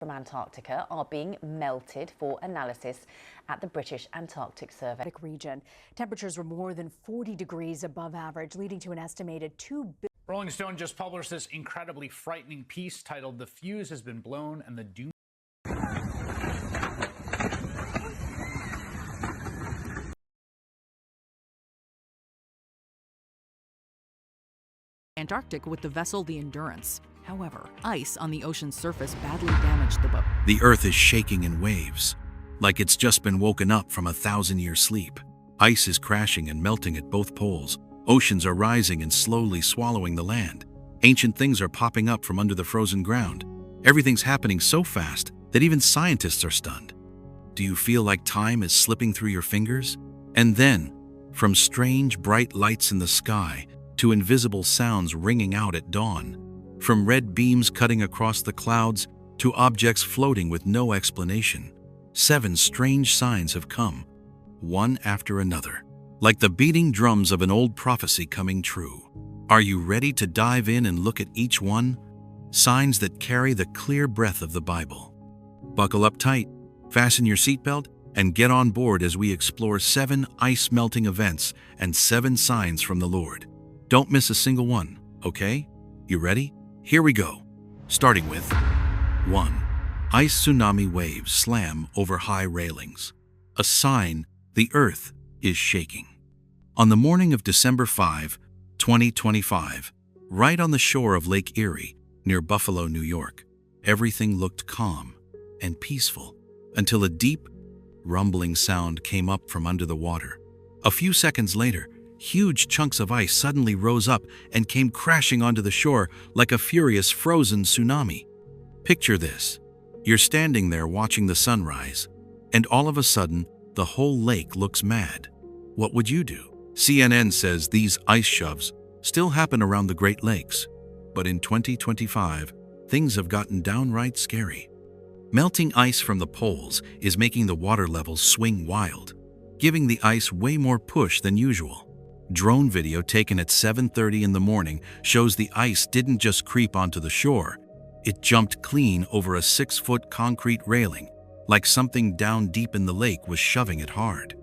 from Antarctica are being melted for analysis at the British Antarctic Survey region. Temperatures were more than 40 degrees above average, leading to an estimated 2 billion. Rolling Stone just published this incredibly frightening piece titled "The Fuse Has Been Blown and the Doom." Antarctic with the vessel the Endurance. However, ice on the ocean's surface badly damaged the boat. The Earth is shaking in waves, like it's just been woken up from a 1,000-year sleep. Ice is crashing and melting at both poles. Oceans are rising and slowly swallowing the land. Ancient things are popping up from under the frozen ground. Everything's happening so fast that even scientists are stunned. Do you feel like time is slipping through your fingers? And then, from strange bright lights in the sky to invisible sounds ringing out at dawn, from red beams cutting across the clouds to objects floating with no explanation, 7 strange signs have come, one after another, like the beating drums of an old prophecy coming true. Are you ready to dive in and look at each one? Signs that carry the clear breath of the Bible. Buckle up tight, fasten your seatbelt, and get on board as we explore 7 ice-melting events and 7 signs from the Lord. Don't miss a single one, okay? You ready? Here we go. Starting with 1. Ice tsunami waves slam over high railings. A sign the earth is shaking. On the morning of December 5, 2025, right on the shore of Lake Erie, near Buffalo, New York, everything looked calm and peaceful until a deep, rumbling sound came up from under the water. A few seconds later, huge chunks of ice suddenly rose up and came crashing onto the shore like a furious frozen tsunami. Picture this. You're standing there watching the sunrise, and all of a sudden, the whole lake looks mad. What would you do? CNN says these ice shoves still happen around the Great Lakes, but in 2025, things have gotten downright scary. Melting ice from the poles is making the water levels swing wild, giving the ice way more push than usual. Drone video taken at 7:30 in the morning shows the ice didn't just creep onto the shore, it jumped clean over a 6-foot concrete railing, like something down deep in the lake was shoving it hard.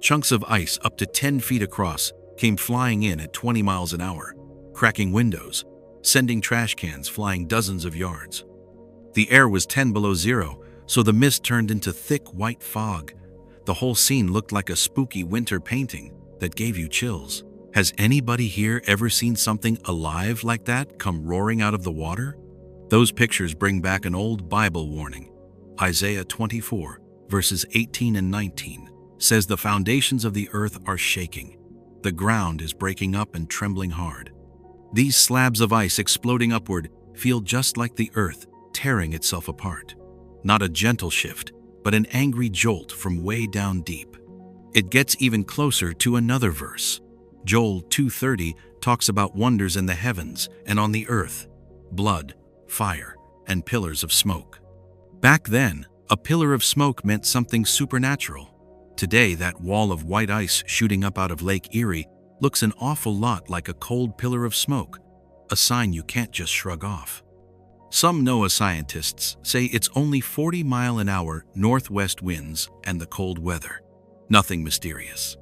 Chunks of ice up to 10 feet across came flying in at 20 miles an hour, cracking windows, sending trash cans flying dozens of yards. The air was 10 below zero, so the mist turned into thick white fog. The whole scene looked like a spooky winter painting that gave you chills. Has anybody here ever seen something alive like that come roaring out of the water? Those pictures bring back an old Bible warning. Isaiah 24, verses 18 and 19, says the foundations of the earth are shaking. The ground is breaking up and trembling hard. These slabs of ice exploding upward feel just like the earth tearing itself apart. Not a gentle shift, but an angry jolt from way down deep. It gets even closer to another verse. Joel 2:30 talks about wonders in the heavens and on the earth, blood, fire, and pillars of smoke. Back then, a pillar of smoke meant something supernatural. Today, that wall of white ice shooting up out of Lake Erie looks an awful lot like a cold pillar of smoke, a sign you can't just shrug off. Some NOAA scientists say it's only 40-mile-an-hour northwest winds and the cold weather. Nothing mysterious.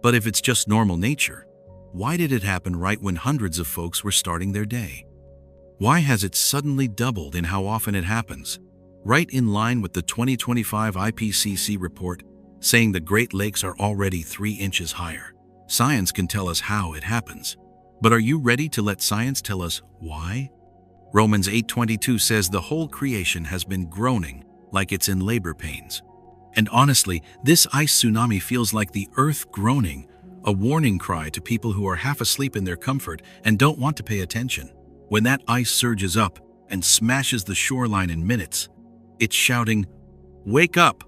But if it's just normal nature, why did it happen right when hundreds of folks were starting their day? Why has it suddenly doubled in how often it happens? Right in line with the 2025 IPCC report saying the Great Lakes are already 3 inches higher. Science can tell us how it happens. But are you ready to let science tell us why? Romans 8:22 says the whole creation has been groaning like it's in labor pains. And honestly, this ice tsunami feels like the earth groaning, a warning cry to people who are half asleep in their comfort and don't want to pay attention. When that ice surges up and smashes the shoreline in minutes, it's shouting, "Wake up!"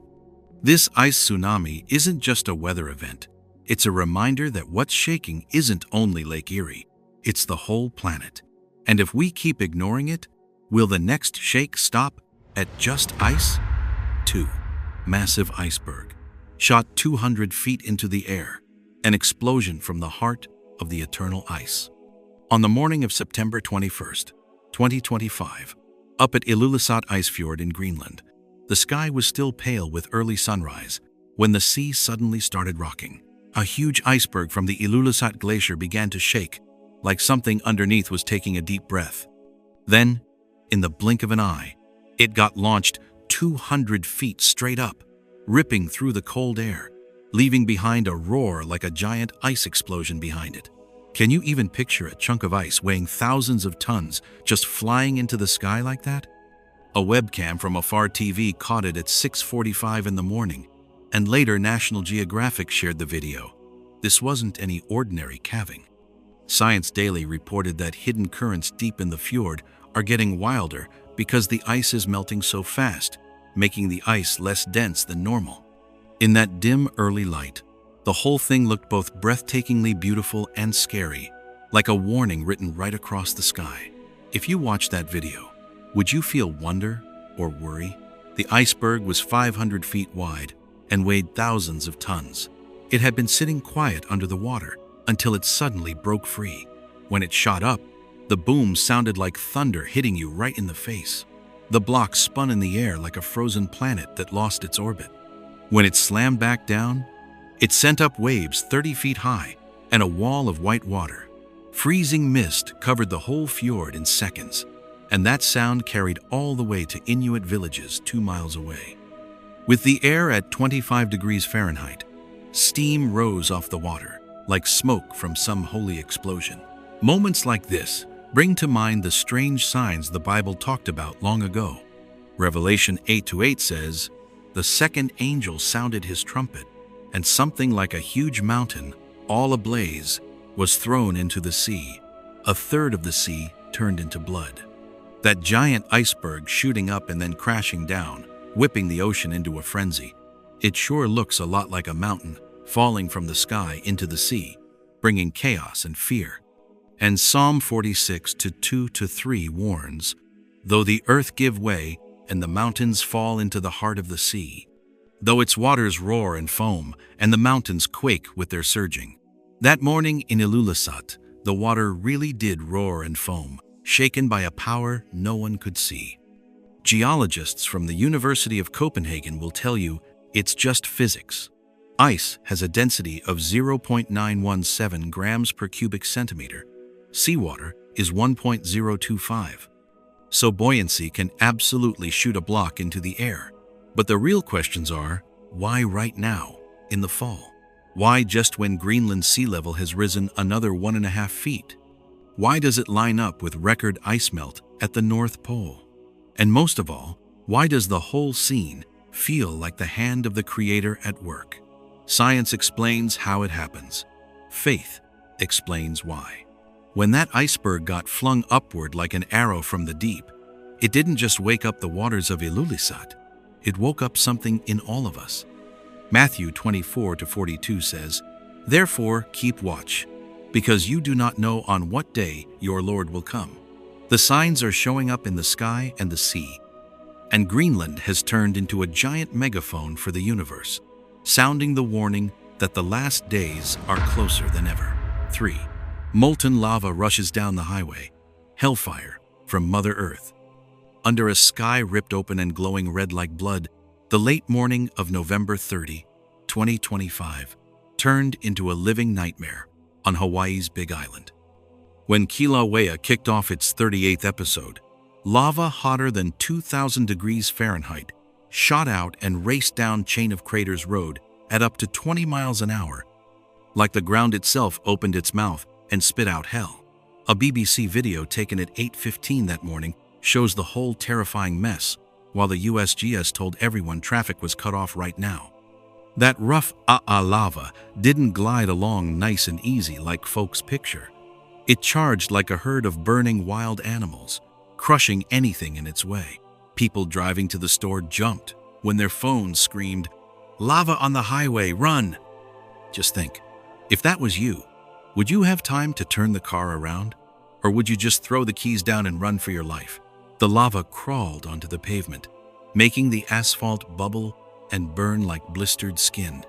This ice tsunami isn't just a weather event. It's a reminder that what's shaking isn't only Lake Erie, it's the whole planet. And if we keep ignoring it, will the next shake stop at just ice? 2. Massive iceberg. Shot 200 feet into the air. An explosion from the heart of the eternal ice. On the morning of September 21st, 2025, Up at Ilulissat Ice Fjord in Greenland, the sky was still pale with early sunrise when the sea suddenly started rocking. A huge iceberg from the Ilulissat Glacier began to shake, like something underneath was taking a deep breath. Then, in the blink of an eye, it got launched 200 feet straight up, ripping through the cold air, leaving behind a roar like a giant ice explosion behind it. Can you even picture a chunk of ice weighing thousands of tons just flying into the sky like that? A webcam from a far TV caught it at 6:45 in the morning, and later National Geographic shared the video. This wasn't any ordinary calving. Science Daily reported that hidden currents deep in the fjord are getting wilder because the ice is melting so fast, making the ice less dense than normal. In that dim early light, the whole thing looked both breathtakingly beautiful and scary, like a warning written right across the sky. If you watched that video, would you feel wonder or worry? The iceberg was 500 feet wide and weighed thousands of tons. It had been sitting quiet under the water until it suddenly broke free. When it shot up, the boom sounded like thunder hitting you right in the face. The block spun in the air like a frozen planet that lost its orbit. When it slammed back down, it sent up waves 30 feet high and a wall of white water. Freezing mist covered the whole fjord in seconds, and that sound carried all the way to Inuit villages 2 miles away. With the air at 25 degrees Fahrenheit, steam rose off the water like smoke from some holy explosion. Moments like this bring to mind the strange signs the Bible talked about long ago. Revelation 8:8 says, "The second angel sounded his trumpet, and something like a huge mountain, all ablaze, was thrown into the sea. A third of the sea turned into blood." That giant iceberg shooting up and then crashing down, whipping the ocean into a frenzy. It sure looks a lot like a mountain falling from the sky into the sea, bringing chaos and fear. And Psalm 46:2-3 warns, "Though the earth give way and the mountains fall into the heart of the sea, though its waters roar and foam and the mountains quake with their surging." That morning in Ilulissat, the water really did roar and foam, shaken by a power no one could see. Geologists from the University of Copenhagen will tell you it's just physics. Ice has a density of 0.917 grams per cubic centimeter. Seawater is 1.025. So buoyancy can absolutely shoot a block into the air. But the real questions are, why right now, in the fall? Why just when Greenland's sea level has risen another 1.5 feet? Why does it line up with record ice melt at the North Pole? And most of all, why does the whole scene feel like the hand of the Creator at work? Science explains how it happens. Faith explains why. When that iceberg got flung upward like an arrow from the deep, it didn't just wake up the waters of Ilulissat, it woke up something in all of us. Matthew 24-42 says, "Therefore keep watch, because you do not know on what day your Lord will come." The signs are showing up in the sky and the sea, and Greenland has turned into a giant megaphone for the universe, sounding the warning that the last days are closer than ever. 3. Molten lava rushes down the highway, hellfire from Mother Earth. Under a sky ripped open and glowing red like blood, the late morning of November 30, 2025, turned into a living nightmare on Hawaii's Big Island. When Kilauea kicked off its 38th episode, lava hotter than 2,000 degrees Fahrenheit shot out and raced down Chain of Craters Road at up to 20 miles an hour, like the ground itself opened its mouth and spit out hell. A BBC video taken at 8:15 that morning shows the whole terrifying mess, while the USGS told everyone traffic was cut off right now. That rough lava didn't glide along nice and easy like folks picture. It charged like a herd of burning wild animals, crushing anything in its way. People driving to the store jumped when their phones screamed, "Lava on the highway, run!" Just think, if that was you, would you have time to turn the car around? Or would you just throw the keys down and run for your life? The lava crawled onto the pavement, making the asphalt bubble and burn like blistered skin.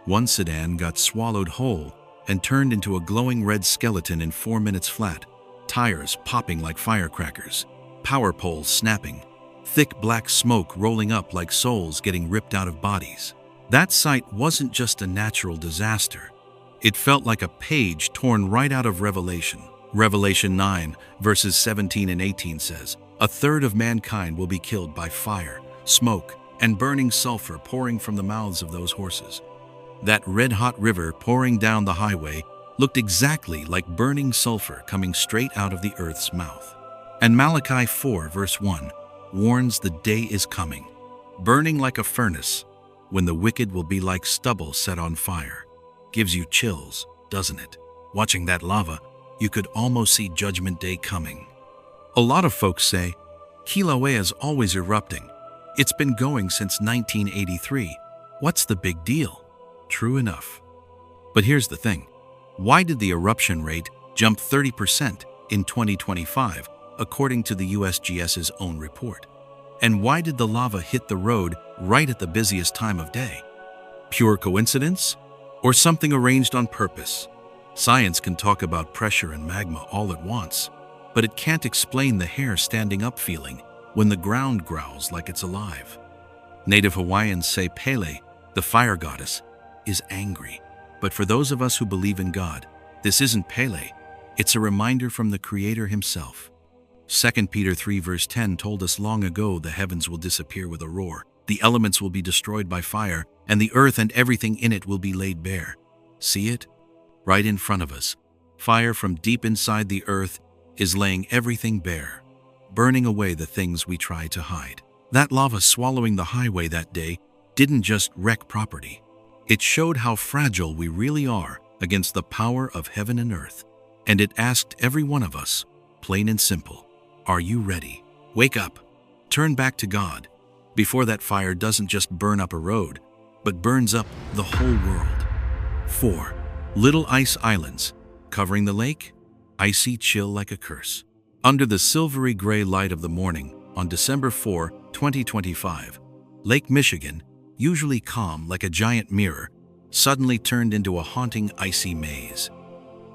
One sedan got swallowed whole and turned into a glowing red skeleton in 4 minutes flat, tires popping like firecrackers. power poles snapping, thick black smoke rolling up like souls getting ripped out of bodies. That sight wasn't just a natural disaster. It felt like a page torn right out of Revelation. Revelation 9, verses 17 and 18 says, "A third of mankind will be killed by fire, smoke, and burning sulfur pouring from the mouths of those horses." That red-hot river pouring down the highway looked exactly like burning sulfur coming straight out of the earth's mouth. And Malachi 4, verse 1, warns the day is coming, burning like a furnace, when the wicked will be like stubble set on fire. Gives you chills, doesn't it? Watching that lava, you could almost see Judgment Day coming. A lot of folks say, Kilauea's always erupting. It's been going since 1983. What's the big deal? True enough. But here's the thing. Why did the eruption rate jump 30% in 2025, according to the USGS's own report? And why did the lava hit the road right at the busiest time of day? Pure coincidence? Or something arranged on purpose? Science can talk about pressure and magma all it wants, but it can't explain the hair standing up feeling when the ground growls like it's alive. Native Hawaiians say Pele, the fire goddess, is angry. But for those of us who believe in God, this isn't Pele. It's a reminder from the Creator himself. 2 Peter 3 verse 10 told us long ago the heavens will disappear with a roar, the elements will be destroyed by fire, and the earth and everything in it will be laid bare. See it? Right in front of us. Fire from deep inside the earth is laying everything bare, burning away the things we try to hide. That lava swallowing the highway that day didn't just wreck property. It showed how fragile we really are against the power of heaven and earth. And it asked every one of us, plain and simple, are you ready? Wake up. Turn back to God before that fire doesn't just burn up a road, but burns up the whole world. 4. Little ice islands covering the lake, icy chill like a curse. Under the silvery gray light of the morning on December 4, 2025, Lake Michigan, usually calm like a giant mirror, suddenly turned into a haunting icy maze.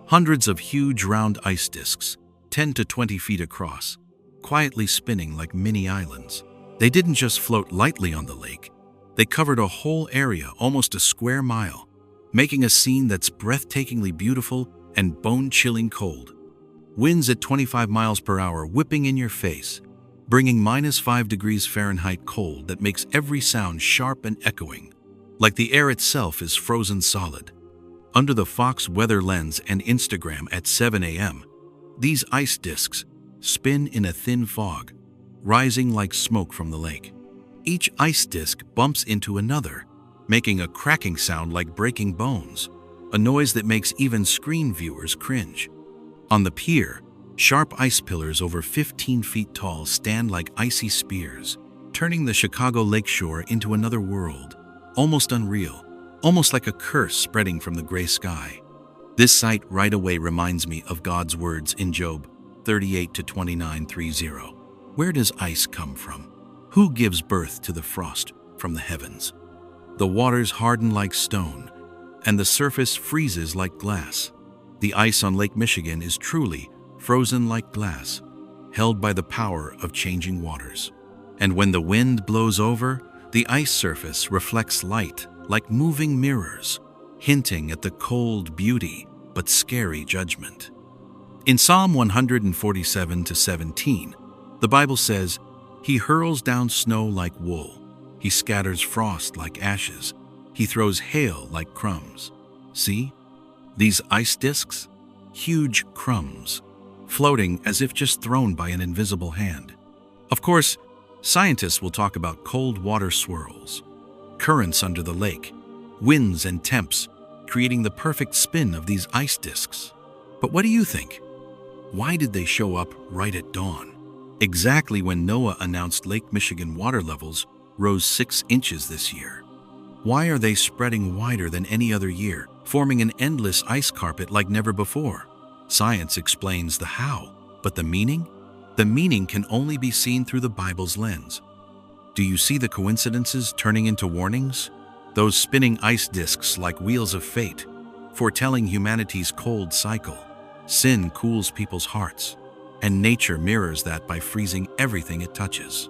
Hundreds of huge round ice disks, 10 to 20 feet across, quietly spinning like mini islands. They didn't just float lightly on the lake, they covered a whole area almost a square mile, making a scene that's breathtakingly beautiful and bone-chilling cold. Winds at 25 miles per hour whipping in your face, bringing -5 degrees Fahrenheit cold that makes every sound sharp and echoing, like the air itself is frozen solid. Under the Fox weather lens and Instagram at 7 a.m., these ice disks spin in a thin fog, rising like smoke from the lake. Each ice disk bumps into another, making a cracking sound like breaking bones, a noise that makes even screen viewers cringe. On the pier, sharp ice pillars over 15 feet tall stand like icy spears, turning the Chicago lakeshore into another world, almost unreal, almost like a curse spreading from the gray sky. This sight right away reminds me of God's words in Job 38-29:30. Where does ice come from? Who gives birth to the frost from the heavens? The waters harden like stone, and the surface freezes like glass. The ice on Lake Michigan is truly frozen like glass, held by the power of changing waters. And when the wind blows over, the ice surface reflects light like moving mirrors, hinting at the cold beauty but scary judgment. In Psalm 147-17, the Bible says, "He hurls down snow like wool. He scatters frost like ashes. He throws hail like crumbs." See? These ice disks? Huge crumbs, floating as if just thrown by an invisible hand. Of course, scientists will talk about cold water swirls, currents under the lake, winds and temps, creating the perfect spin of these ice disks. But what do you think? Why did they show up right at dawn? Exactly when NOAA announced Lake Michigan water levels rose 6 inches this year. Why are they spreading wider than any other year, forming an endless ice carpet like never before? Science explains the how, but the meaning? The meaning can only be seen through the Bible's lens. Do you see the coincidences turning into warnings? Those spinning ice disks like wheels of fate, foretelling humanity's cold cycle. Sin cools people's hearts. and nature mirrors that by freezing everything it touches.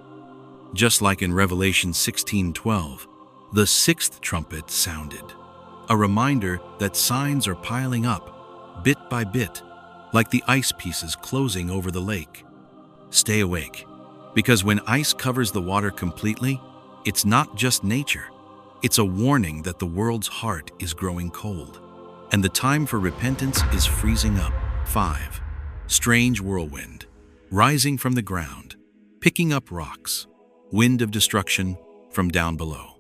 Just like in Revelation 16:12, the sixth trumpet sounded, a reminder that signs are piling up, bit by bit, like the ice pieces closing over the lake. Stay awake, because when ice covers the water completely, it's not just nature. It's a warning that the world's heart is growing cold, and the time for repentance is freezing up. 5. Strange whirlwind, rising from the ground, picking up rocks, wind of destruction from down below.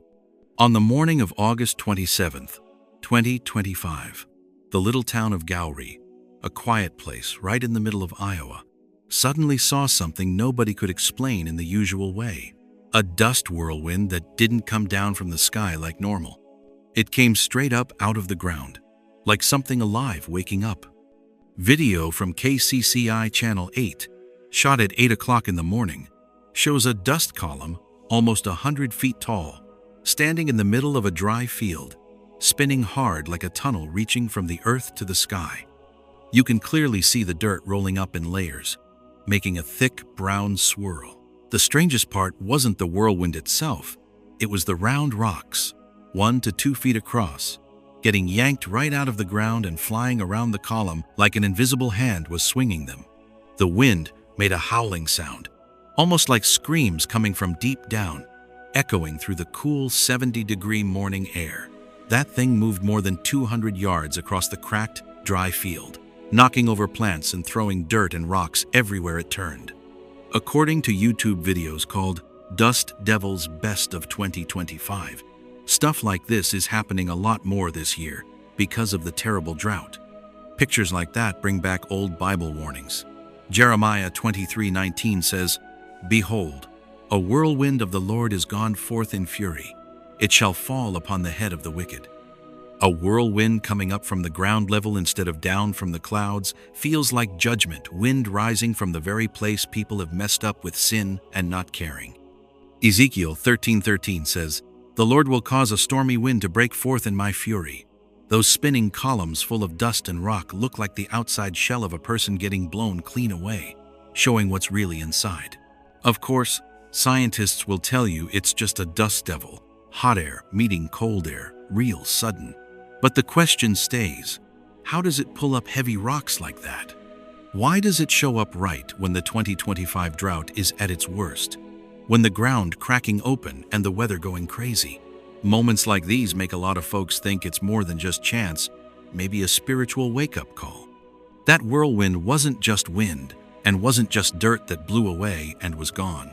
On the morning of August 27th, 2025, the little town of Gowrie, a quiet place right in the middle of Iowa, suddenly saw something nobody could explain in the usual way. A dust whirlwind that didn't come down from the sky like normal. It came straight up out of the ground, like something alive waking up. Video from KCCI Channel 8, shot at 8 o'clock in the morning, shows a dust column almost 100 feet tall, standing in the middle of a dry field, spinning hard like a tunnel reaching from the earth to the sky. You can clearly see the dirt rolling up in layers, making a thick brown swirl. The strangest part wasn't the whirlwind itself, it was the round rocks, 1 to 2 feet across, getting yanked right out of the ground and flying around the column like an invisible hand was swinging them. The wind made a howling sound, almost like screams coming from deep down, echoing through the cool 70-degree morning air. That thing moved more than 200 yards across the cracked, dry field, knocking over plants and throwing dirt and rocks everywhere it turned. According to YouTube videos called Dust Devils Best of 2025, stuff like this is happening a lot more this year because of the terrible drought. Pictures like that bring back old Bible warnings. Jeremiah 23:19 says, "Behold, a whirlwind of the Lord is gone forth in fury. It shall fall upon the head of the wicked." A whirlwind coming up from the ground level instead of down from the clouds feels like judgment, wind rising from the very place people have messed up with sin and not caring. Ezekiel 13:13 says, "The Lord will cause a stormy wind to break forth in my fury." Those spinning columns full of dust and rock look like the outside shell of a person getting blown clean away, showing what's really inside. Of course, scientists will tell you it's just a dust devil, hot air meeting cold air, real sudden. But the question stays, how does it pull up heavy rocks like that? Why does it show up right when the 2025 drought is at its worst? When the ground cracking open and the weather going crazy? Moments like these make a lot of folks think it's more than just chance, maybe a spiritual wake-up call. That whirlwind wasn't just wind and wasn't just dirt that blew away and was gone.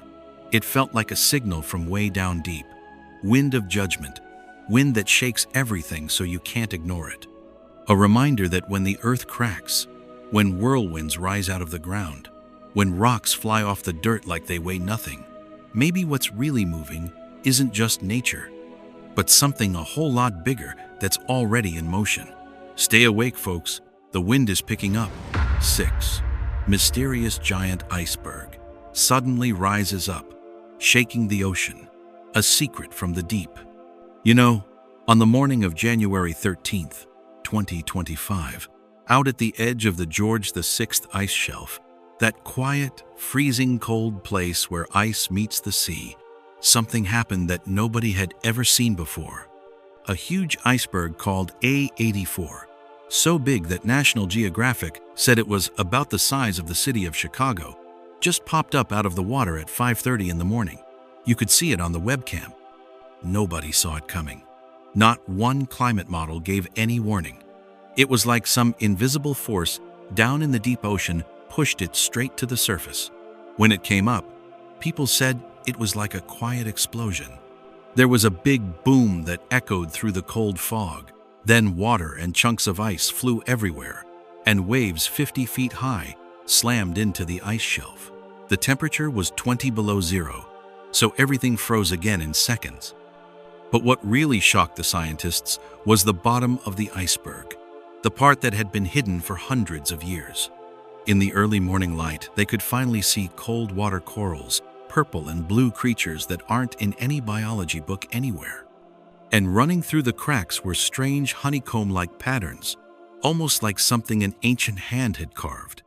It felt like a signal from way down deep. Wind of judgment. Wind that shakes everything so you can't ignore it. A reminder that when the earth cracks, when whirlwinds rise out of the ground, when rocks fly off the dirt like they weigh nothing, maybe what's really moving isn't just nature, but something a whole lot bigger that's already in motion. Stay awake, folks. The wind is picking up. 6. Mysterious giant iceberg suddenly rises up, shaking the ocean. A secret from the deep. You know, on the morning of January 13th, 2025, out at the edge of the George VI ice shelf, that quiet, freezing cold place where ice meets the sea, something happened that nobody had ever seen before. A huge iceberg called A84, so big that National Geographic said it was about the size of the city of Chicago, just popped up out of the water at 5:30 in the morning. You could see it on the webcam. Nobody saw it coming. Not one climate model gave any warning. It was like some invisible force down in the deep ocean pushed it straight to the surface. When it came up, people said it was like a quiet explosion. There was a big boom that echoed through the cold fog. Then water and chunks of ice flew everywhere, and waves 50 feet high slammed into the ice shelf. The temperature was 20 below zero, so everything froze again in seconds. But what really shocked the scientists was the bottom of the iceberg, the part that had been hidden for hundreds of years. In the early morning light, they could finally see cold water corals, purple and blue creatures that aren't in any biology book anywhere. And running through the cracks were strange honeycomb-like patterns, almost like something an ancient hand had carved.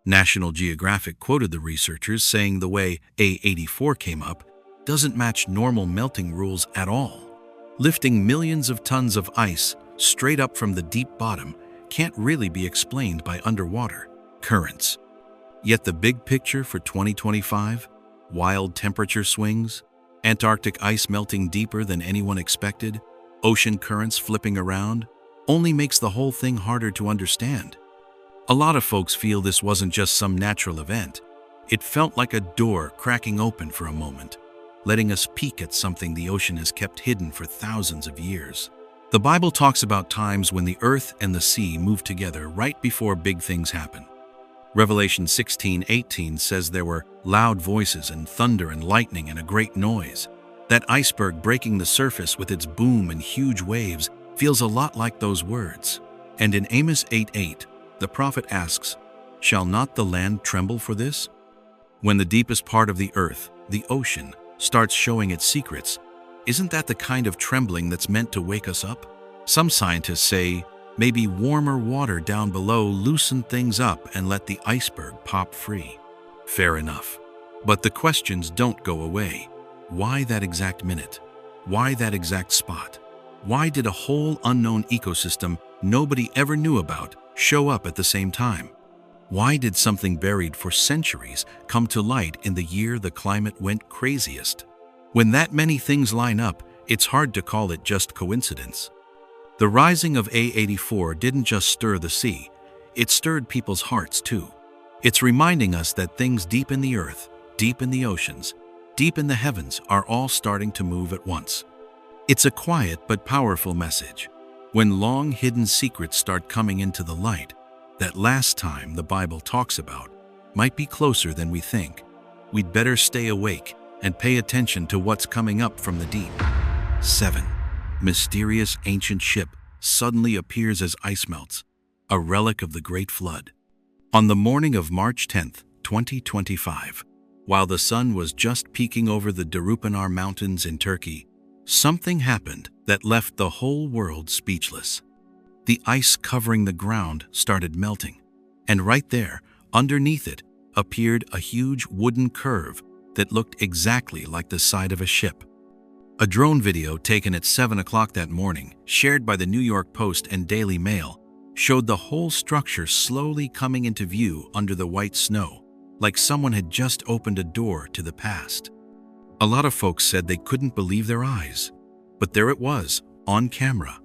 National Geographic quoted the researchers saying the way A84 came up doesn't match normal melting rules at all. Lifting millions of tons of ice straight up from the deep bottom can't really be explained by underwater currents. Yet the big picture for 2025, wild temperature swings, Antarctic ice melting deeper than anyone expected, ocean currents flipping around, only makes the whole thing harder to understand. A lot of folks feel this wasn't just some natural event. It felt like a door cracking open for a moment, letting us peek at something the ocean has kept hidden for thousands of years. The Bible talks about times when the earth and the sea move together right before big things happen. Revelation 16:18 says there were loud voices and thunder and lightning and a great noise. That iceberg breaking the surface with its boom and huge waves feels a lot like those words. And in Amos 8:8, the prophet asks, "Shall not the land tremble for this?" When the deepest part of the earth, the ocean, starts showing its secrets, isn't that the kind of trembling that's meant to wake us up? Some scientists say maybe warmer water down below loosened things up and let the iceberg pop free. Fair enough. But the questions don't go away. Why that exact minute? Why that exact spot? Why did a whole unknown ecosystem nobody ever knew about show up at the same time? Why did something buried for centuries come to light in the year the climate went craziest? When that many things line up, it's hard to call it just coincidence. The rising of A84 didn't just stir the sea, it stirred people's hearts too. It's reminding us that things deep in the earth, deep in the oceans, deep in the heavens are all starting to move at once. It's a quiet but powerful message. When long-hidden secrets start coming into the light, that last time the Bible talks about might be closer than we think. We'd better stay awake and pay attention to what's coming up from the deep. 7. Mysterious ancient ship suddenly appears as ice melts, a relic of the Great Flood. On the morning of March 10th, 2025, while the sun was just peeking over the Deepen Mountains in Turkey, something happened that left the whole world speechless. The ice covering the ground started melting, and right there, underneath it, appeared a huge wooden curve that looked exactly like the side of a ship. A drone video taken at 7 o'clock that morning, shared by the New York Post and Daily Mail, showed the whole structure slowly coming into view under the white snow, like someone had just opened a door to the past. A lot of folks said they couldn't believe their eyes, but there it was, on camera.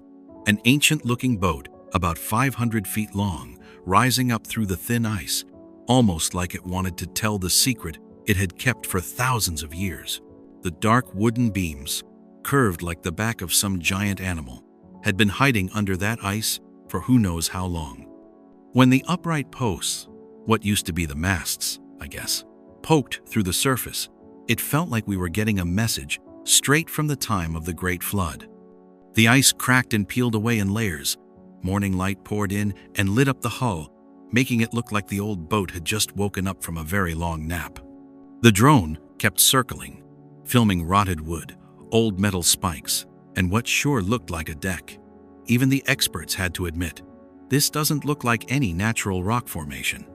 An ancient-looking boat, about 500 feet long, rising up through the thin ice, almost like it wanted to tell the secret it had kept for thousands of years. The dark wooden beams, curved like the back of some giant animal, had been hiding under that ice for who knows how long. When the upright posts, what used to be the masts, I guess, poked through the surface, it felt like we were getting a message straight from the time of the Great Flood. The ice cracked and peeled away in layers. Morning light poured in and lit up the hull, making it look like the old boat had just woken up from a very long nap. The drone kept circling, filming rotted wood, old metal spikes, and what sure looked like a deck. Even the experts had to admit, this doesn't look like any natural rock formation.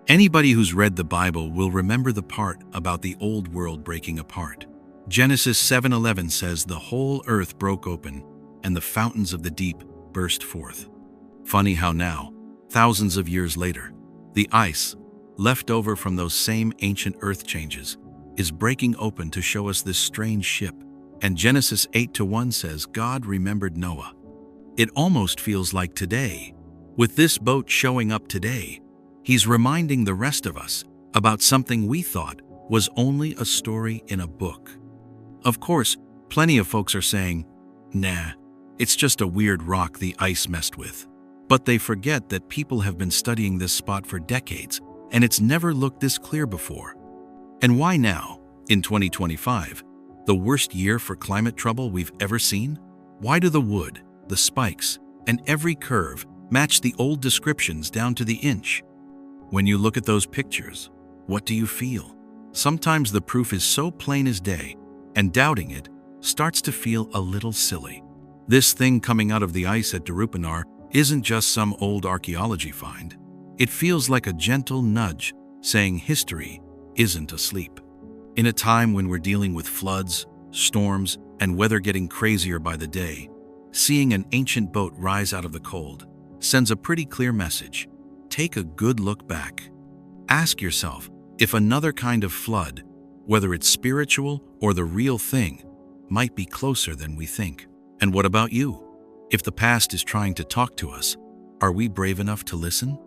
Anybody who's read the Bible will remember the part about the old world breaking apart. Genesis 7:11 says the whole earth broke open and the fountains of the deep burst forth. Funny how now, thousands of years later, the ice, left over from those same ancient earth changes, is breaking open to show us this strange ship. And Genesis 8:1 says God remembered Noah. It almost feels like today, with this boat showing up today, he's reminding the rest of us about something we thought was only a story in a book. Of course, plenty of folks are saying, nah, it's just a weird rock the ice messed with. But they forget that people have been studying this spot for decades, and it's never looked this clear before. And why now, in 2025, the worst year for climate trouble we've ever seen? Why do the wood, the spikes, and every curve match the old descriptions down to the inch? When you look at those pictures, what do you feel? Sometimes the proof is so plain as day, and doubting it starts to feel a little silly. This thing coming out of the ice at Deepen isn't just some old archaeology find. It feels like a gentle nudge saying history isn't asleep. In a time when we're dealing with floods, storms, and weather getting crazier by the day, seeing an ancient boat rise out of the cold sends a pretty clear message. Take a good look back. Ask yourself if another kind of flood, whether it's spiritual or the real thing, might be closer than we think. And what about you? If the past is trying to talk to us, are we brave enough to listen?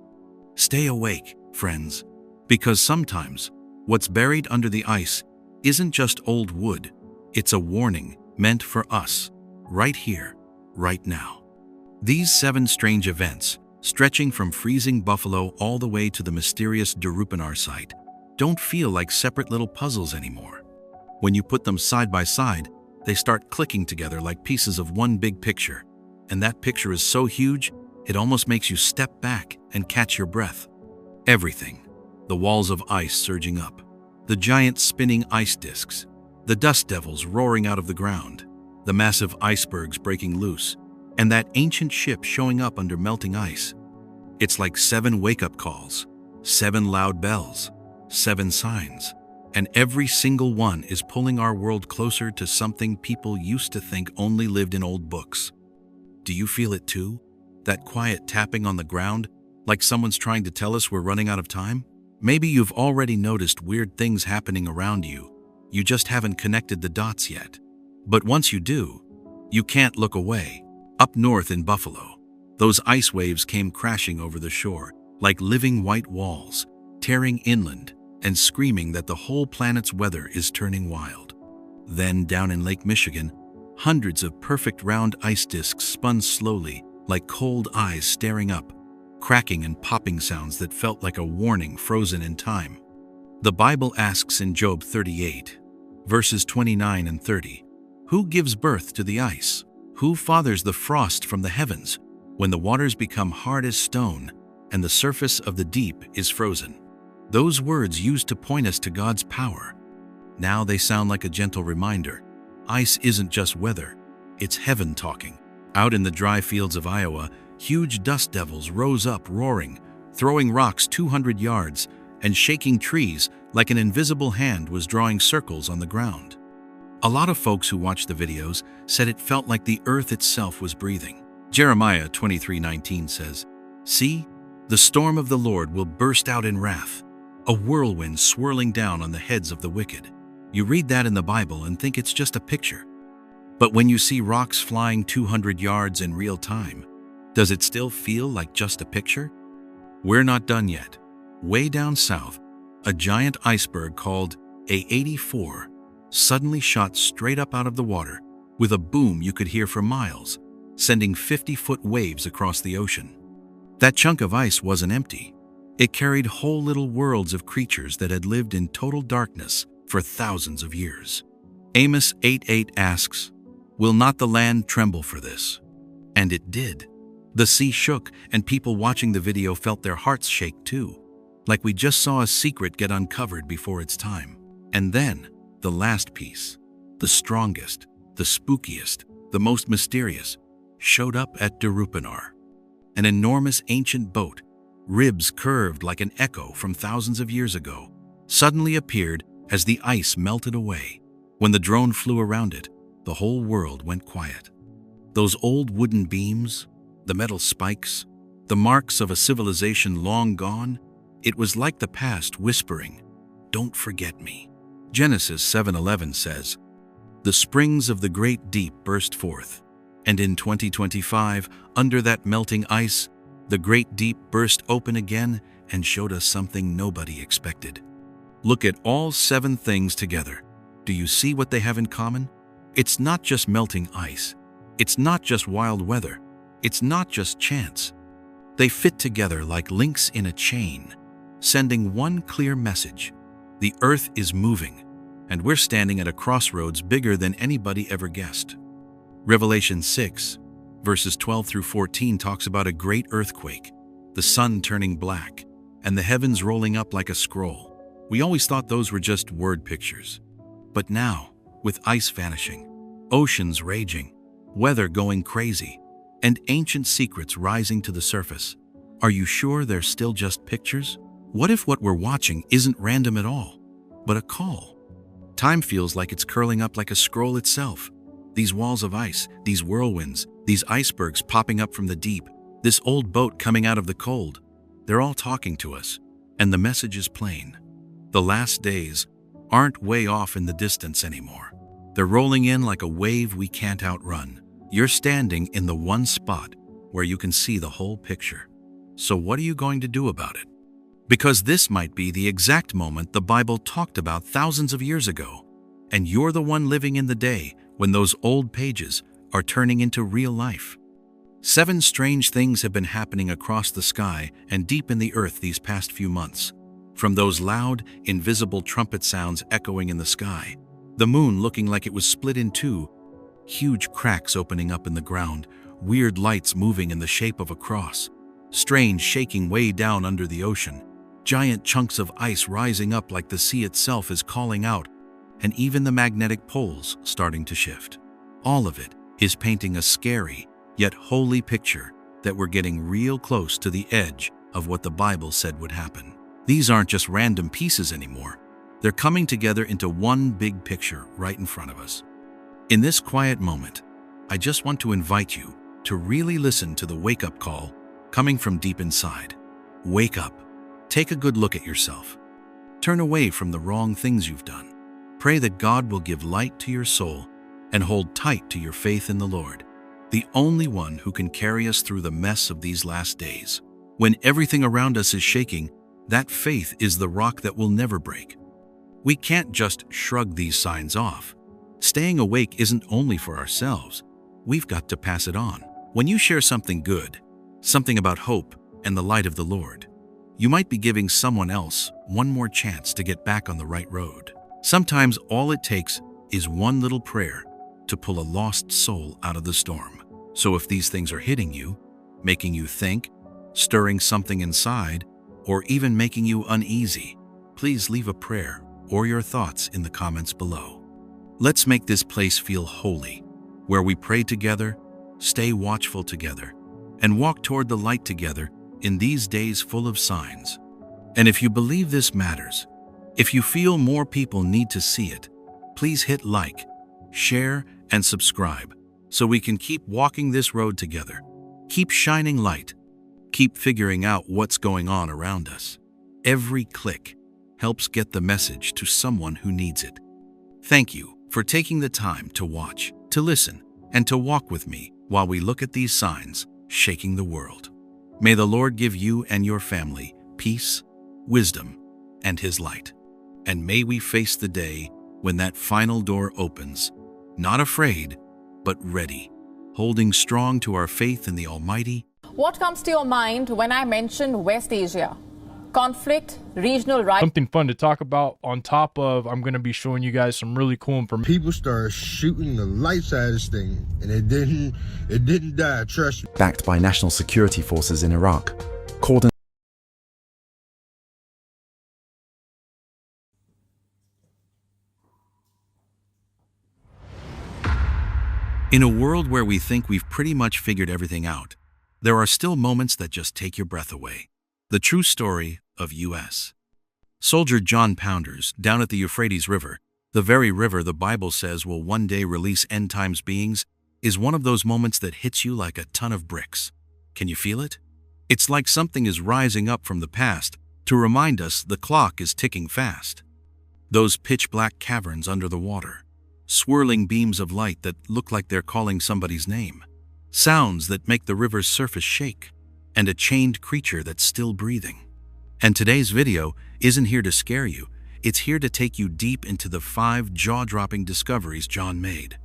Stay awake, friends, because sometimes what's buried under the ice isn't just old wood, it's a warning meant for us, right here, right now. These 7 strange events, stretching from freezing Buffalo all the way to the mysterious Deepen site, don't feel like separate little puzzles anymore. When you put them side by side, they start clicking together like pieces of one big picture. And that picture is so huge, it almost makes you step back and catch your breath. Everything. The walls of ice surging up, the giant spinning ice disks, the dust devils roaring out of the ground, the massive icebergs breaking loose, and that ancient ship showing up under melting ice. It's like 7 wake-up calls, 7 loud bells, 7 signs, and every single one is pulling our world closer to something people used to think only lived in old books. Do you feel it too? That quiet tapping on the ground, like someone's trying to tell us we're running out of time? Maybe you've already noticed weird things happening around you. You just haven't connected the dots yet. But once you do, you can't look away. Up north in Buffalo, those ice waves came crashing over the shore like living white walls, tearing inland and screaming that the whole planet's weather is turning wild. Then down in Lake Michigan, hundreds of perfect round ice disks spun slowly like cold eyes staring up, cracking and popping sounds that felt like a warning frozen in time. The Bible asks in Job 38, verses 29 and 30, "Who gives birth to the ice? Who fathers the frost from the heavens when the waters become hard as stone and the surface of the deep is frozen?" Those words used to point us to God's power. Now they sound like a gentle reminder. Ice isn't just weather, it's heaven talking. Out in the dry fields of Iowa, huge dust devils rose up roaring, throwing rocks 200 yards and shaking trees like an invisible hand was drawing circles on the ground. A lot of folks who watched the videos said it felt like the earth itself was breathing. Jeremiah 23:19 says, "See, the storm of the Lord will burst out in wrath, a whirlwind swirling down on the heads of the wicked." You read that in the Bible and think it's just a picture. But when you see rocks flying 200 yards in real time, does it still feel like just a picture? We're not done yet. Way down south, a giant iceberg called A84 suddenly shot straight up out of the water with a boom you could hear for miles, sending 50-foot waves across the ocean. That chunk of ice wasn't empty. It carried whole little worlds of creatures that had lived in total darkness for thousands of years. Amos 8:8 asks, "Will not the land tremble for this?" And it did. The sea shook, and people watching the video felt their hearts shake too, like we just saw a secret get uncovered before its time. And then, the last piece, the strongest, the spookiest, the most mysterious, showed up at Deepen. An enormous ancient boat, ribs curved like an echo from thousands of years ago, suddenly appeared as the ice melted away. When the drone flew around it, the whole world went quiet. Those old wooden beams, the metal spikes, the marks of a civilization long gone, it was like the past whispering, "Don't forget me." Genesis 7:11 says, "The springs of the great deep burst forth." And in 2025, under that melting ice, the great deep burst open again and showed us something nobody expected. Look at all 7 things together. Do you see what they have in common? It's not just melting ice. It's not just wild weather. It's not just chance. They fit together like links in a chain, sending one clear message. The earth is moving, and we're standing at a crossroads bigger than anybody ever guessed. Revelation 6, verses 12 through 14 talks about a great earthquake, the sun turning black, and the heavens rolling up like a scroll. We always thought those were just word pictures. But now, with ice vanishing, oceans raging, weather going crazy, and ancient secrets rising to the surface, Are you sure they're still just pictures? What if what we're watching isn't random at all, but a call? Time feels like it's curling up like a scroll itself. These walls of ice, these whirlwinds, these icebergs popping up from the deep, this old boat coming out of the cold, they're all talking to us, and the message is plain. The last days aren't way off in the distance anymore. They're rolling in like a wave we can't outrun. You're standing in the one spot where you can see the whole picture. So what are you going to do about it? Because this might be the exact moment the Bible talked about thousands of years ago, and you're the one living in the day when those old pages are turning into real life. 7 strange things have been happening across the sky and deep in the earth these past few months. From those loud, invisible trumpet sounds echoing in the sky, the moon looking like it was split in two, huge cracks opening up in the ground, weird lights moving in the shape of a cross, strange shaking way down under the ocean, giant chunks of ice rising up like the sea itself is calling out, and even the magnetic poles starting to shift. All of it is painting a scary, yet holy picture that we're getting real close to the edge of what the Bible said would happen. These aren't just random pieces anymore. They're coming together into one big picture right in front of us. In this quiet moment, I just want to invite you to really listen to the wake-up call coming from deep inside. Wake up. Take a good look at yourself. Turn away from the wrong things you've done. Pray that God will give light to your soul and hold tight to your faith in the Lord, the only one who can carry us through the mess of these last days. When everything around us is shaking, that faith is the rock that will never break. We can't just shrug these signs off. Staying awake isn't only for ourselves. We've got to pass it on. When you share something good, something about hope and the light of the Lord, you might be giving someone else one more chance to get back on the right road. Sometimes all it takes is one little prayer to pull a lost soul out of the storm. So if these things are hitting you, making you think, stirring something inside, or even making you uneasy, please leave a prayer or your thoughts in the comments below. Let's make this place feel holy, where we pray together, stay watchful together, and walk toward the light together in these days full of signs. And if you believe this matters, if you feel more people need to see it, please hit like, share, and subscribe so we can keep walking this road together. Keep shining light. Keep figuring out what's going on around us. Every click helps get the message to someone who needs it. Thank you for taking the time to watch, to listen, and to walk with me while we look at these signs shaking the world. May the Lord give you and your family peace, wisdom, and His light. And may we face the day when that final door opens, not afraid, but ready, holding strong to our faith in the Almighty. What comes to your mind when I mention West Asia? Conflict, regional rights. Something fun to talk about on top of, I'm going to be showing you guys some really cool information. People started shooting the lights out of this thing, and it didn't die, trust me. Backed by national security forces in Iraq. Cordon. In a world where we think we've pretty much figured everything out, there are still moments that just take your breath away. The true story of U.S. soldier John Pounders down at the Euphrates River, the very river the Bible says will one day release end times beings, is one of those moments that hits you like a ton of bricks. Can you feel it? It's like something is rising up from the past to remind us the clock is ticking fast. Those pitch-black caverns under the water, swirling beams of light that look like they're calling somebody's name, sounds that make the river's surface shake, and a chained creature that's still breathing. And today's video isn't here to scare you, it's here to take you deep into the 5 jaw-dropping discoveries John made.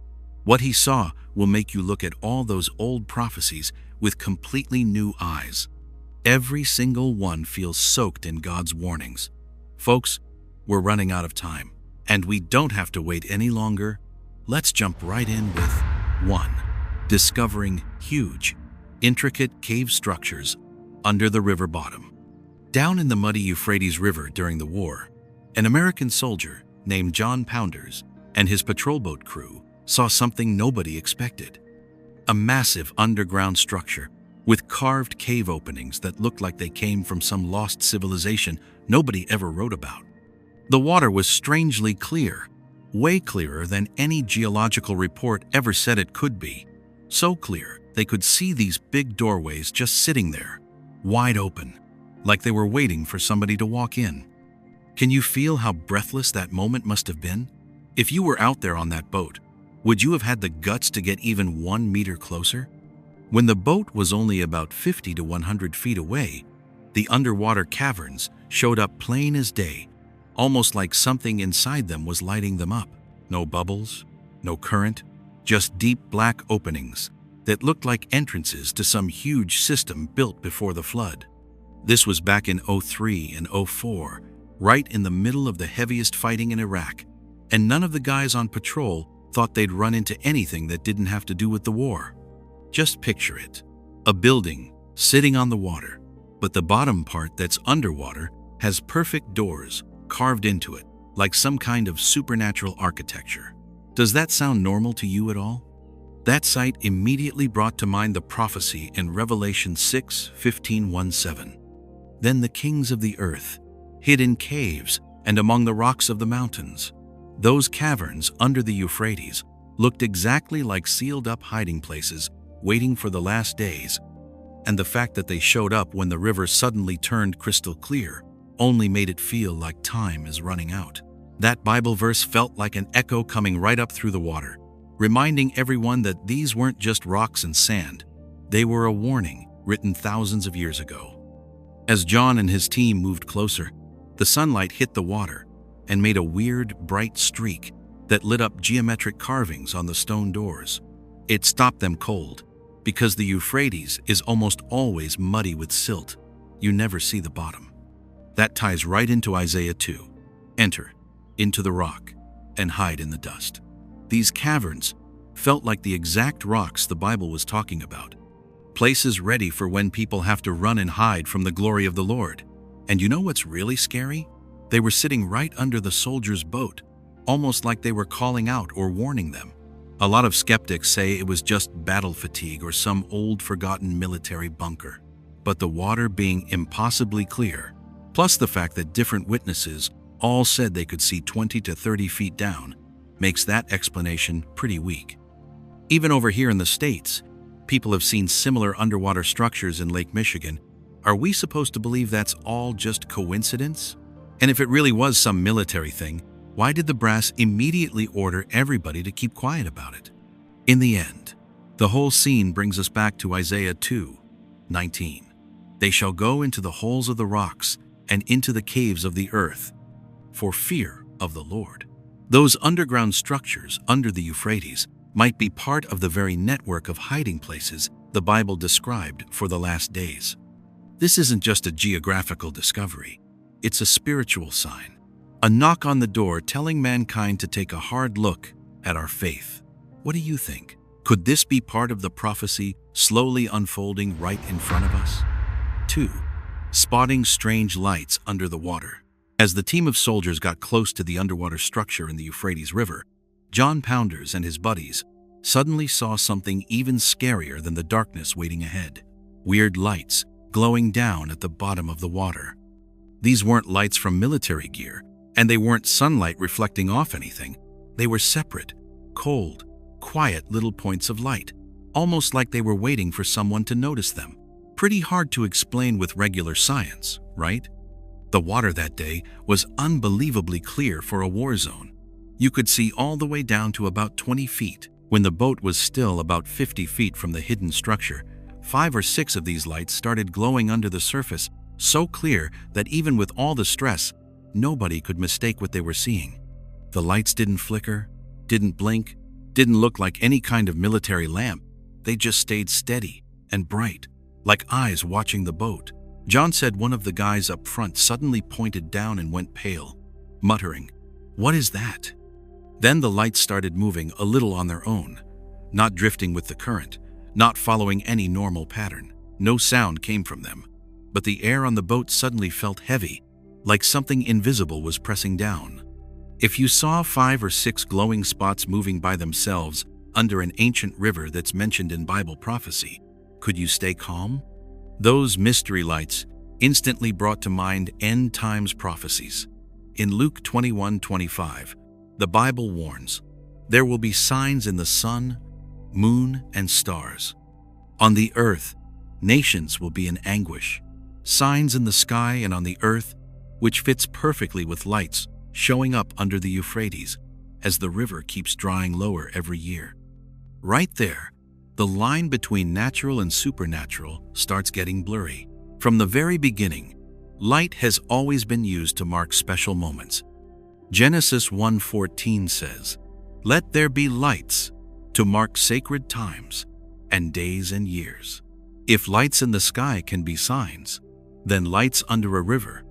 What he saw will make you look at all those old prophecies with completely new eyes. Every single one feels soaked in God's warnings. Folks, we're running out of time, and we don't have to wait any longer. Let's jump right in with 1. Discovering huge, intricate cave structures under the river bottom. Down in the muddy Euphrates River during the war, an American soldier named John Pounders and his patrol boat crew saw something nobody expected. A massive underground structure with carved cave openings that looked like they came from some lost civilization nobody ever wrote about. The water was strangely clear, way clearer than any geological report ever said it could be. So clear, they could see these big doorways just sitting there, wide open, like they were waiting for somebody to walk in. Can you feel how breathless that moment must have been? If you were out there on that boat, would you have had the guts to get even 1 meter closer? When the boat was only about 50 to 100 feet away, the underwater caverns showed up plain as day, almost like something inside them was lighting them up. No bubbles, no current, just deep black openings that looked like entrances to some huge system built before the flood. This was back in 03 and 04, right in the middle of the heaviest fighting in Iraq, and none of the guys on patrol thought they'd run into anything that didn't have to do with the war. Just picture it, a building sitting on the water, but the bottom part that's underwater has perfect doors carved into it, like some kind of supernatural architecture. Does that sound normal to you at all? That sight immediately brought to mind the prophecy in Revelation 6:15-17. Then the kings of the earth hid in caves and among the rocks of the mountains. Those caverns under the Euphrates looked exactly like sealed-up hiding places waiting for the last days, and the fact that they showed up when the river suddenly turned crystal clear only made it feel like time is running out. That Bible verse felt like an echo coming right up through the water, reminding everyone that these weren't just rocks and sand. They were a warning written thousands of years ago. As John and his team moved closer, the sunlight hit the water and made a weird, bright streak that lit up geometric carvings on the stone doors. It stopped them cold, because the Euphrates is almost always muddy with silt. You never see the bottom. That ties right into Isaiah 2. Enter into the rock and hide in the dust. These caverns felt like the exact rocks the Bible was talking about. Places ready for when people have to run and hide from the glory of the Lord. And you know what's really scary? They were sitting right under the soldiers' boat, almost like they were calling out or warning them. A lot of skeptics say it was just battle fatigue or some old forgotten military bunker. But the water being impossibly clear, plus the fact that different witnesses all said they could see 20 to 30 feet down, makes that explanation pretty weak. Even over here in the States, people have seen similar underwater structures in Lake Michigan. Are we supposed to believe that's all just coincidence? And if it really was some military thing, why did the brass immediately order everybody to keep quiet about it? In the end, the whole scene brings us back to Isaiah 2:19. They shall go into the holes of the rocks and into the caves of the earth, for fear of the Lord. Those underground structures under the Euphrates might be part of the very network of hiding places the Bible described for the last days. This isn't just a geographical discovery. It's a spiritual sign, a knock on the door telling mankind to take a hard look at our faith. What do you think? Could this be part of the prophecy slowly unfolding right in front of us? 2. Spotting strange lights under the water. As the team of soldiers got close to the underwater structure in the Euphrates River, John Pounders and his buddies suddenly saw something even scarier than the darkness waiting ahead. Weird lights glowing down at the bottom of the water. These weren't lights from military gear, and they weren't sunlight reflecting off anything. They were separate, cold, quiet little points of light, almost like they were waiting for someone to notice them. Pretty hard to explain with regular science, right? The water that day was unbelievably clear for a war zone. You could see all the way down to about 20 feet. When the boat was still about 50 feet from the hidden structure, 5 or 6 of these lights started glowing under the surface, so clear that even with all the stress, nobody could mistake what they were seeing. The lights didn't flicker, didn't blink, didn't look like any kind of military lamp. They just stayed steady and bright, like eyes watching the boat. John said one of the guys up front suddenly pointed down and went pale, muttering, "What is that?" Then the lights started moving a little on their own, not drifting with the current, not following any normal pattern. No sound came from them, but the air on the boat suddenly felt heavy, like something invisible was pressing down. If you saw 5 or 6 glowing spots moving by themselves under an ancient river that's mentioned in Bible prophecy, Could you stay calm? Those mystery lights instantly brought to mind end times prophecies. In Luke 21:25, the Bible warns, "There will be signs in the sun, moon, and stars. On the earth, nations will be in anguish. Signs in the sky and on the earth, which fits perfectly with lights showing up under the Euphrates as the river keeps drying lower every year." Right there, the line between natural and supernatural starts getting blurry. From the very beginning, light has always been used to mark special moments. Genesis 1:14 says, "Let there be lights to mark sacred times and days and years." If lights in the sky can be signs, then lights under a river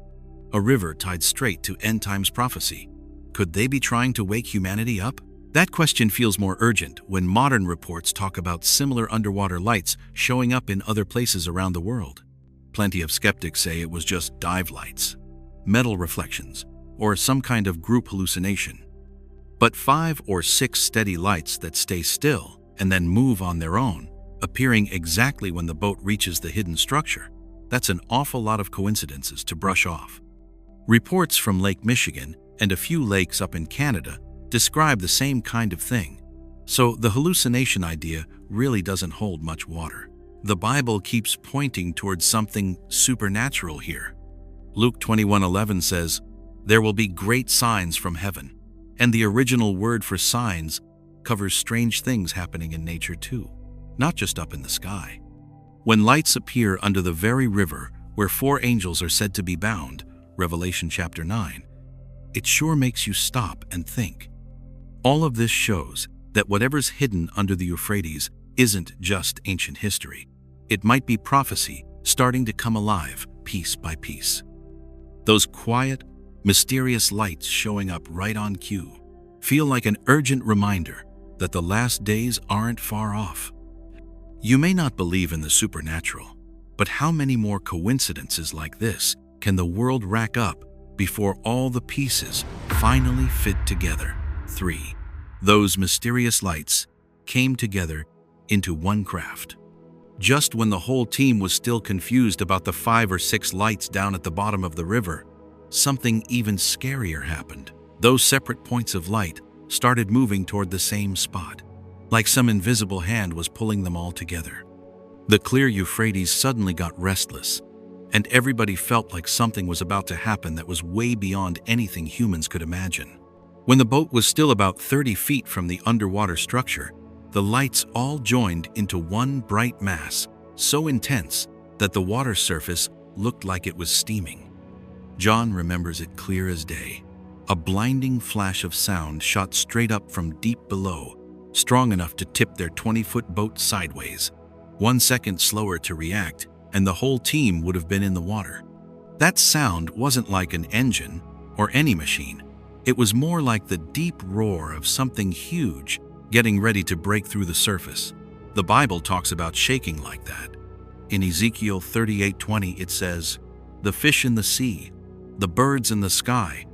tied straight to end times prophecy, could they be trying to wake humanity up? That question feels more urgent when modern reports talk about similar underwater lights showing up in other places around the world. Plenty of skeptics say it was just dive lights, metal reflections, or some kind of group hallucination. But 5 or 6 steady lights that stay still and then move on their own, appearing exactly when the boat reaches the hidden structure, that's an awful lot of coincidences to brush off. Reports from Lake Michigan and a few lakes up in Canada describe the same kind of thing. So the hallucination idea really doesn't hold much water. The Bible keeps pointing towards something supernatural here. Luke 21:11 says, "There will be great signs from heaven." And the original word for signs covers strange things happening in nature too, not just up in the sky. When lights appear under the very river where 4 angels are said to be bound, Revelation chapter 9, it sure makes you stop and think. All of this shows that whatever's hidden under the Euphrates isn't just ancient history. It might be prophecy starting to come alive piece by piece. Those quiet, mysterious lights showing up right on cue feel like an urgent reminder that the last days aren't far off. You may not believe in the supernatural, but how many more coincidences like this can the world rack up before all the pieces finally fit together? 3. Those mysterious lights came together into one craft. Just when the whole team was still confused about the 5 or 6 lights down at the bottom of the river, something even scarier happened. Those separate points of light started moving toward the same spot, like some invisible hand was pulling them all together. The clear Euphrates suddenly got restless, and everybody felt like something was about to happen that was way beyond anything humans could imagine. When the boat was still about 30 feet from the underwater structure, the lights all joined into one bright mass, so intense that the water surface looked like it was steaming. John remembers it clear as day. A blinding flash of sound shot straight up from deep below, strong enough to tip their 20-foot boat sideways. 1 second slower to react, and the whole team would have been in the water. That sound wasn't like an engine or any machine. It was more like the deep roar of something huge getting ready to break through the surface. The Bible talks about shaking like that. In Ezekiel 38:20 it says, "The fish in the sea, the birds in the sky,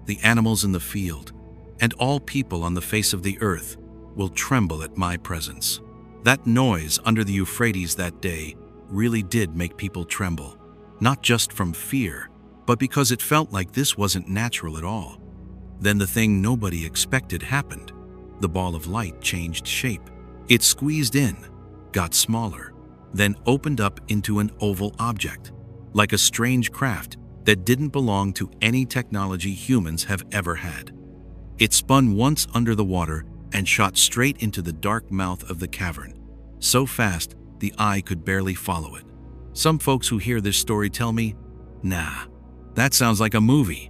the animals in the field, and all people on the face of the earth will tremble at my presence." That noise under the Euphrates that day really did make people tremble, not just from fear, but because it felt like this wasn't natural at all. Then the thing nobody expected happened. The ball of light changed shape. It squeezed in, got smaller, then opened up into an oval object, like a strange craft that didn't belong to any technology humans have ever had. It spun once under the water and shot straight into the dark mouth of the cavern, so fast the eye could barely follow it. Some folks who hear this story tell me, "Nah, that sounds like a movie."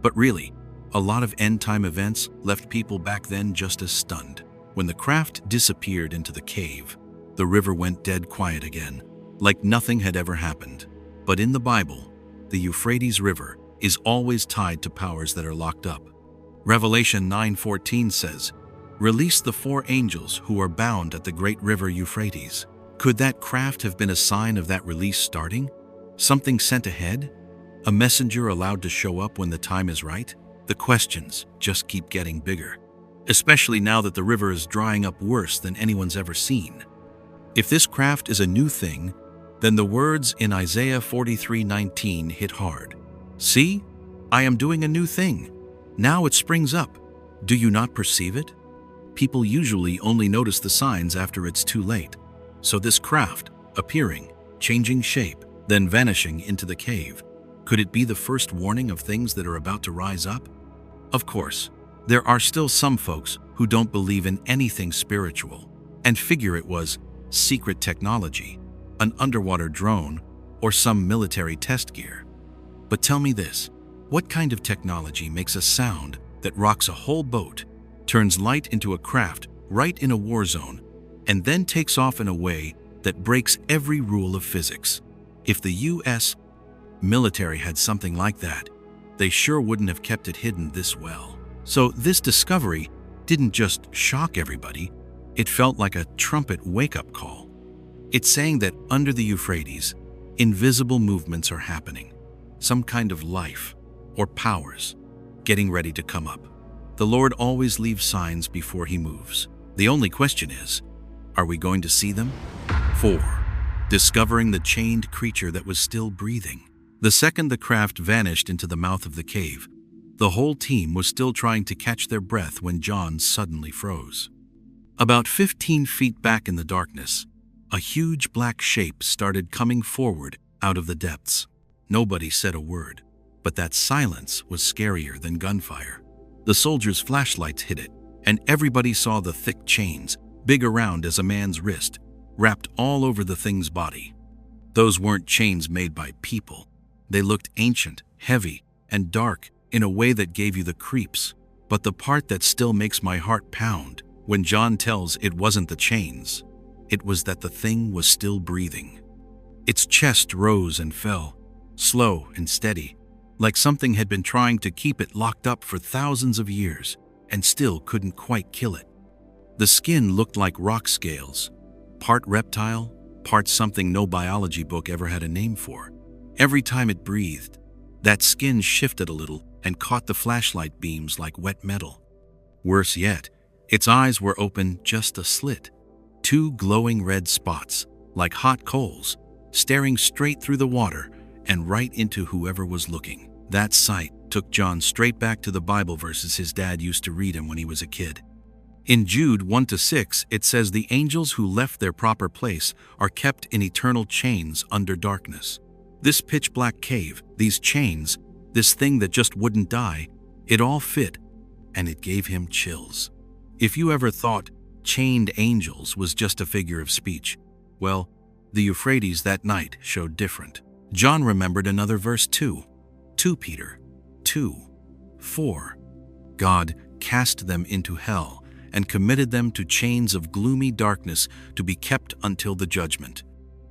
But really, a lot of end-time events left people back then just as stunned. When the craft disappeared into the cave, the river went dead quiet again, like nothing had ever happened. But in the Bible, the Euphrates River is always tied to powers that are locked up. Revelation 9:14 says, "Release the 4 angels who are bound at the great river Euphrates." Could that craft have been a sign of that release starting? Something sent ahead? A messenger allowed to show up when the time is right? The questions just keep getting bigger, especially now that the river is drying up worse than anyone's ever seen. If this craft is a new thing, then the words in Isaiah 43:19 hit hard. See, I am doing a new thing. Now it springs up. Do you not perceive it? People usually only notice the signs after it's too late. So this craft, appearing, changing shape, then vanishing into the cave, could it be the first warning of things that are about to rise up? Of course, there are still some folks who don't believe in anything spiritual and figure it was secret technology, an underwater drone, or some military test gear. But tell me this, what kind of technology makes a sound that rocks a whole boat, turns light into a craft right in a war zone, and then takes off in a way that breaks every rule of physics? If the U.S. military had something like that, they sure wouldn't have kept it hidden this well. So this discovery didn't just shock everybody, it felt like a trumpet wake-up call. It's saying that under the Euphrates, invisible movements are happening, some kind of life or powers getting ready to come up. The Lord always leaves signs before he moves. The only question is, are we going to see them? 4. Discovering the chained creature that was still breathing. The second the craft vanished into the mouth of the cave, the whole team was still trying to catch their breath when John suddenly froze. About 15 feet back in the darkness, a huge black shape started coming forward out of the depths. Nobody said a word, but that silence was scarier than gunfire. The soldiers' flashlights hit it, and everybody saw the thick chains, big around as a man's wrist, wrapped all over the thing's body. Those weren't chains made by people. They looked ancient, heavy, and dark in a way that gave you the creeps. But the part that still makes my heart pound when John tells it wasn't the chains, it was that the thing was still breathing. Its chest rose and fell, slow and steady, like something had been trying to keep it locked up for thousands of years and still couldn't quite kill it. The skin looked like rock scales, part reptile, part something no biology book ever had a name for. Every time it breathed, that skin shifted a little and caught the flashlight beams like wet metal. Worse yet, its eyes were open just a slit, 2 glowing red spots, like hot coals, staring straight through the water and right into whoever was looking. That sight took John straight back to the Bible verses his dad used to read him when he was a kid. In Jude 1-6, it says the angels who left their proper place are kept in eternal chains under darkness. This pitch-black cave, these chains, this thing that just wouldn't die, it all fit, and it gave him chills. If you ever thought chained angels was just a figure of speech, well, the Euphrates that night showed different. John remembered another verse too. 2 Peter 2:4. God cast them into hell and committed them to chains of gloomy darkness to be kept until the judgment.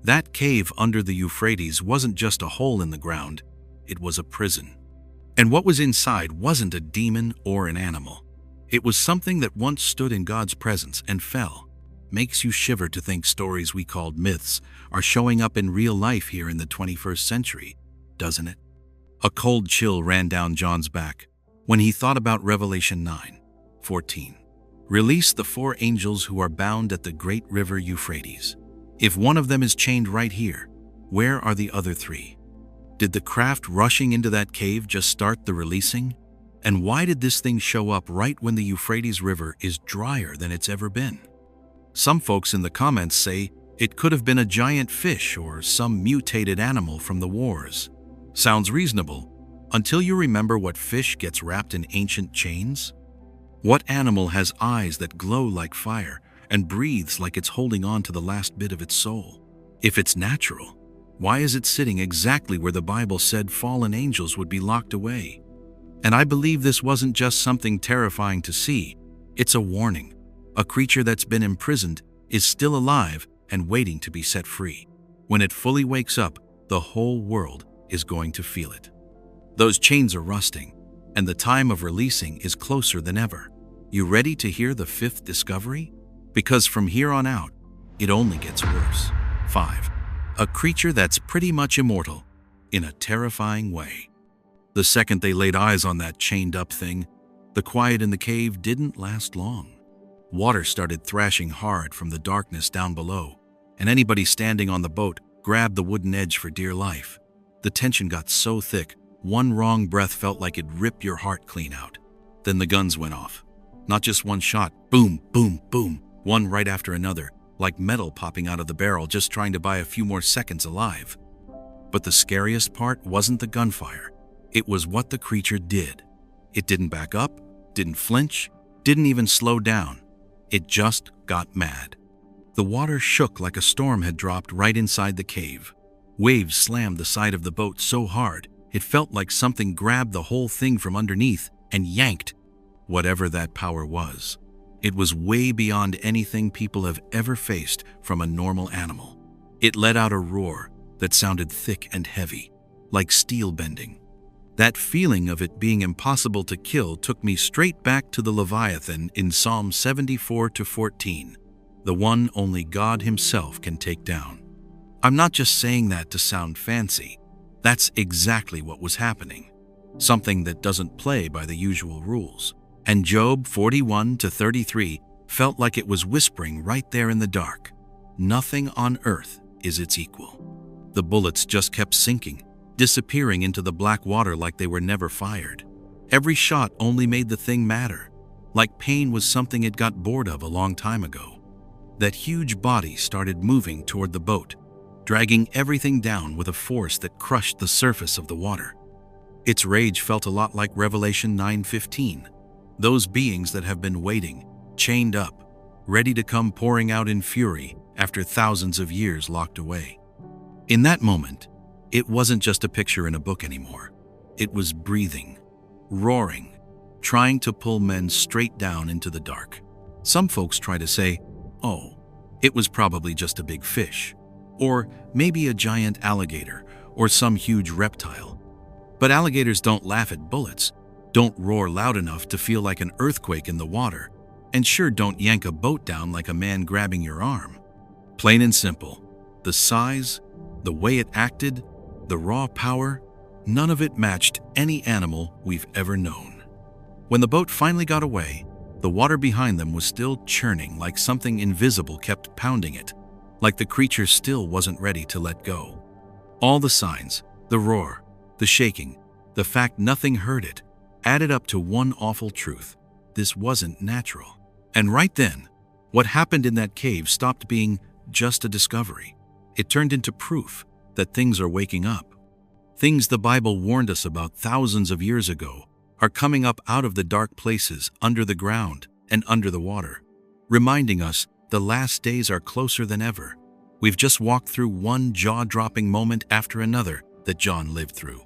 That cave under the Euphrates wasn't just a hole in the ground, it was a prison. And what was inside wasn't a demon or an animal. It was something that once stood in God's presence and fell. Makes you shiver to think stories we called myths are showing up in real life here in the 21st century, doesn't it? A cold chill ran down John's back when he thought about Revelation 9:14. Release the 4 angels who are bound at the great river Euphrates. If one of them is chained right here, where are the other 3? Did the craft rushing into that cave just start the releasing? And why did this thing show up right when the Euphrates River is drier than it's ever been? Some folks in the comments say it could have been a giant fish or some mutated animal from the wars. Sounds reasonable, until you remember what fish gets wrapped in ancient chains. What animal has eyes that glow like fire and breathes like it's holding on to the last bit of its soul? If it's natural, why is it sitting exactly where the Bible said fallen angels would be locked away? And I believe this wasn't just something terrifying to see, it's a warning. A creature that's been imprisoned is still alive and waiting to be set free. When it fully wakes up, the whole world is going to feel it. Those chains are rusting, and the time of releasing is closer than ever. You ready to hear the 5th discovery? Because from here on out, it only gets worse. 5. A creature that's pretty much immortal, in a terrifying way. The second they laid eyes on that chained-up thing, the quiet in the cave didn't last long. Water started thrashing hard from the darkness down below, and anybody standing on the boat grabbed the wooden edge for dear life. The tension got so thick, one wrong breath felt like it'd rip your heart clean out. Then the guns went off. Not just one shot, boom, boom, boom, one right after another, like metal popping out of the barrel just trying to buy a few more seconds alive. But the scariest part wasn't the gunfire. It was what the creature did. It didn't back up, didn't flinch, didn't even slow down. It just got mad. The water shook like a storm had dropped right inside the cave. Waves slammed the side of the boat so hard, it felt like something grabbed the whole thing from underneath and yanked whatever that power was. It was way beyond anything people have ever faced from a normal animal. It let out a roar that sounded thick and heavy, like steel bending. That feeling of it being impossible to kill took me straight back to the Leviathan in Psalm 74-14, the one only God himself can take down. I'm not just saying that to sound fancy. That's exactly what was happening. Something that doesn't play by the usual rules. And Job 41-33 felt like it was whispering right there in the dark. Nothing on earth is its equal. The bullets just kept sinking, disappearing into the black water like they were never fired. Every shot only made the thing matter, like pain was something it got bored of a long time ago. That huge body started moving toward the boat, dragging everything down with a force that crushed the surface of the water. Its rage felt a lot like Revelation 9:15, those beings that have been waiting, chained up, ready to come pouring out in fury after thousands of years locked away. In that moment, it wasn't just a picture in a book anymore. It was breathing, roaring, trying to pull men straight down into the dark. Some folks try to say, oh, it was probably just a big fish, or maybe a giant alligator, or some huge reptile. But alligators don't laugh at bullets, don't roar loud enough to feel like an earthquake in the water, and sure don't yank a boat down like a man grabbing your arm. Plain and simple, the size, the way it acted, the raw power, none of it matched any animal we've ever known. When the boat finally got away, the water behind them was still churning like something invisible kept pounding it, like the creature still wasn't ready to let go. All the signs, the roar, the shaking, the fact nothing heard it, added up to one awful truth. This wasn't natural. And right then, what happened in that cave stopped being just a discovery. It turned into proof that things are waking up. Things the Bible warned us about thousands of years ago are coming up out of the dark places under the ground and under the water, reminding us the last days are closer than ever. We've just walked through one jaw-dropping moment after another that John lived through.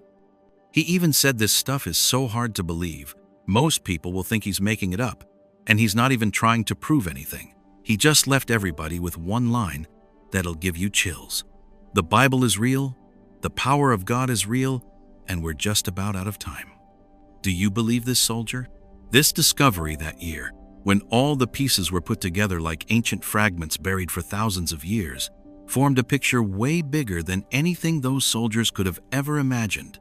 He even said this stuff is so hard to believe, most people will think he's making it up, and he's not even trying to prove anything. He just left everybody with one line that'll give you chills. The Bible is real, the power of God is real, and we're just about out of time. Do you believe this, soldier? This discovery that year, when all the pieces were put together like ancient fragments buried for thousands of years, formed a picture way bigger than anything those soldiers could have ever imagined.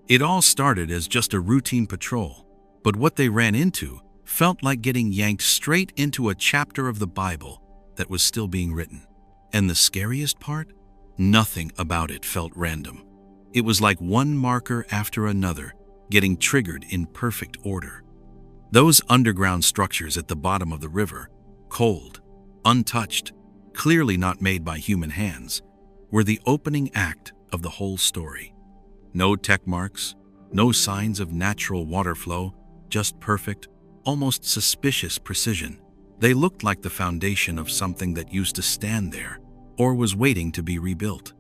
It all started as just a routine patrol, but what they ran into felt like getting yanked straight into a chapter of the Bible that was still being written. And the scariest part? Nothing about it felt random. It was like one marker after another, getting triggered in perfect order. Those underground structures at the bottom of the river, cold, untouched, clearly not made by human hands, were the opening act of the whole story. No tech marks, no signs of natural water flow, just perfect, almost suspicious precision. They looked like the foundation of something that used to stand there, or was waiting to be rebuilt.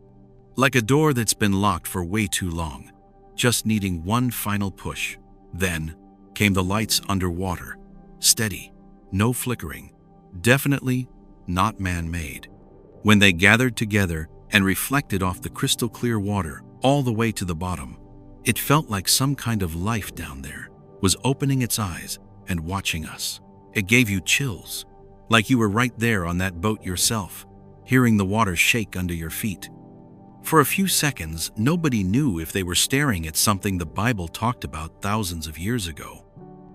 Like a door that's been locked for way too long, just needing one final push. Then came the lights underwater, steady, no flickering, definitely not man-made. When they gathered together and reflected off the crystal clear water all the way to the bottom, it felt like some kind of life down there was opening its eyes and watching us. It gave you chills, like you were right there on that boat yourself, hearing the water shake under your feet. For a few seconds, nobody knew if they were staring at something the Bible talked about thousands of years ago.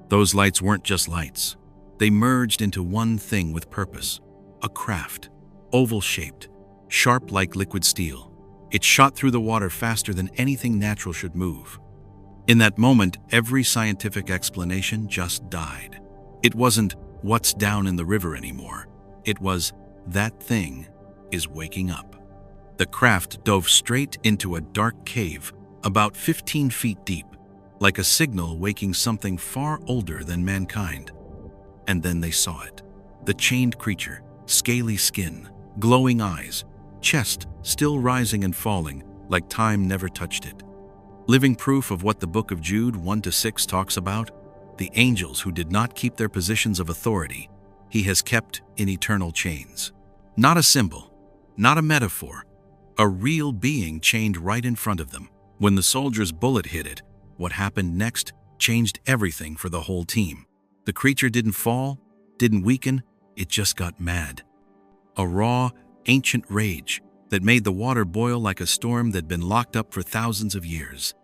Those lights weren't just lights. They merged into one thing with purpose, a craft, oval-shaped, sharp like liquid steel. It shot through the water faster than anything natural should move. In that moment, every scientific explanation just died. It wasn't what's down in the river anymore. It was that thing is waking up. The craft dove straight into a dark cave about 15 feet deep, like a signal waking something far older than mankind. And then they saw it. The chained creature, scaly skin, glowing eyes, chest still rising and falling like time never touched it. Living proof of what the book of Jude 1-6 talks about, the angels who did not keep their positions of authority, he has kept in eternal chains. Not a symbol, not a metaphor, a real being chained right in front of them. When the soldier's bullet hit it, what happened next changed everything for the whole team. The creature didn't fall, didn't weaken, it just got mad. A raw, ancient rage that made the water boil like a storm that'd been locked up for thousands of years.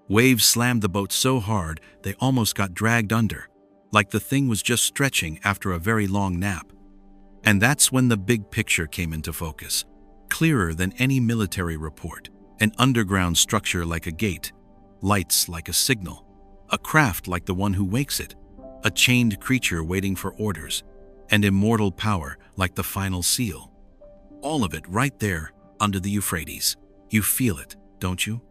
Waves slammed the boat so hard they almost got dragged under, like the thing was just stretching after a very long nap. And that's when the big picture came into focus, clearer than any military report. An underground structure like a gate, lights like a signal, a craft like the one who wakes it, a chained creature waiting for orders, and immortal power like the final seal. All of it right there under the Euphrates. You feel it, don't you?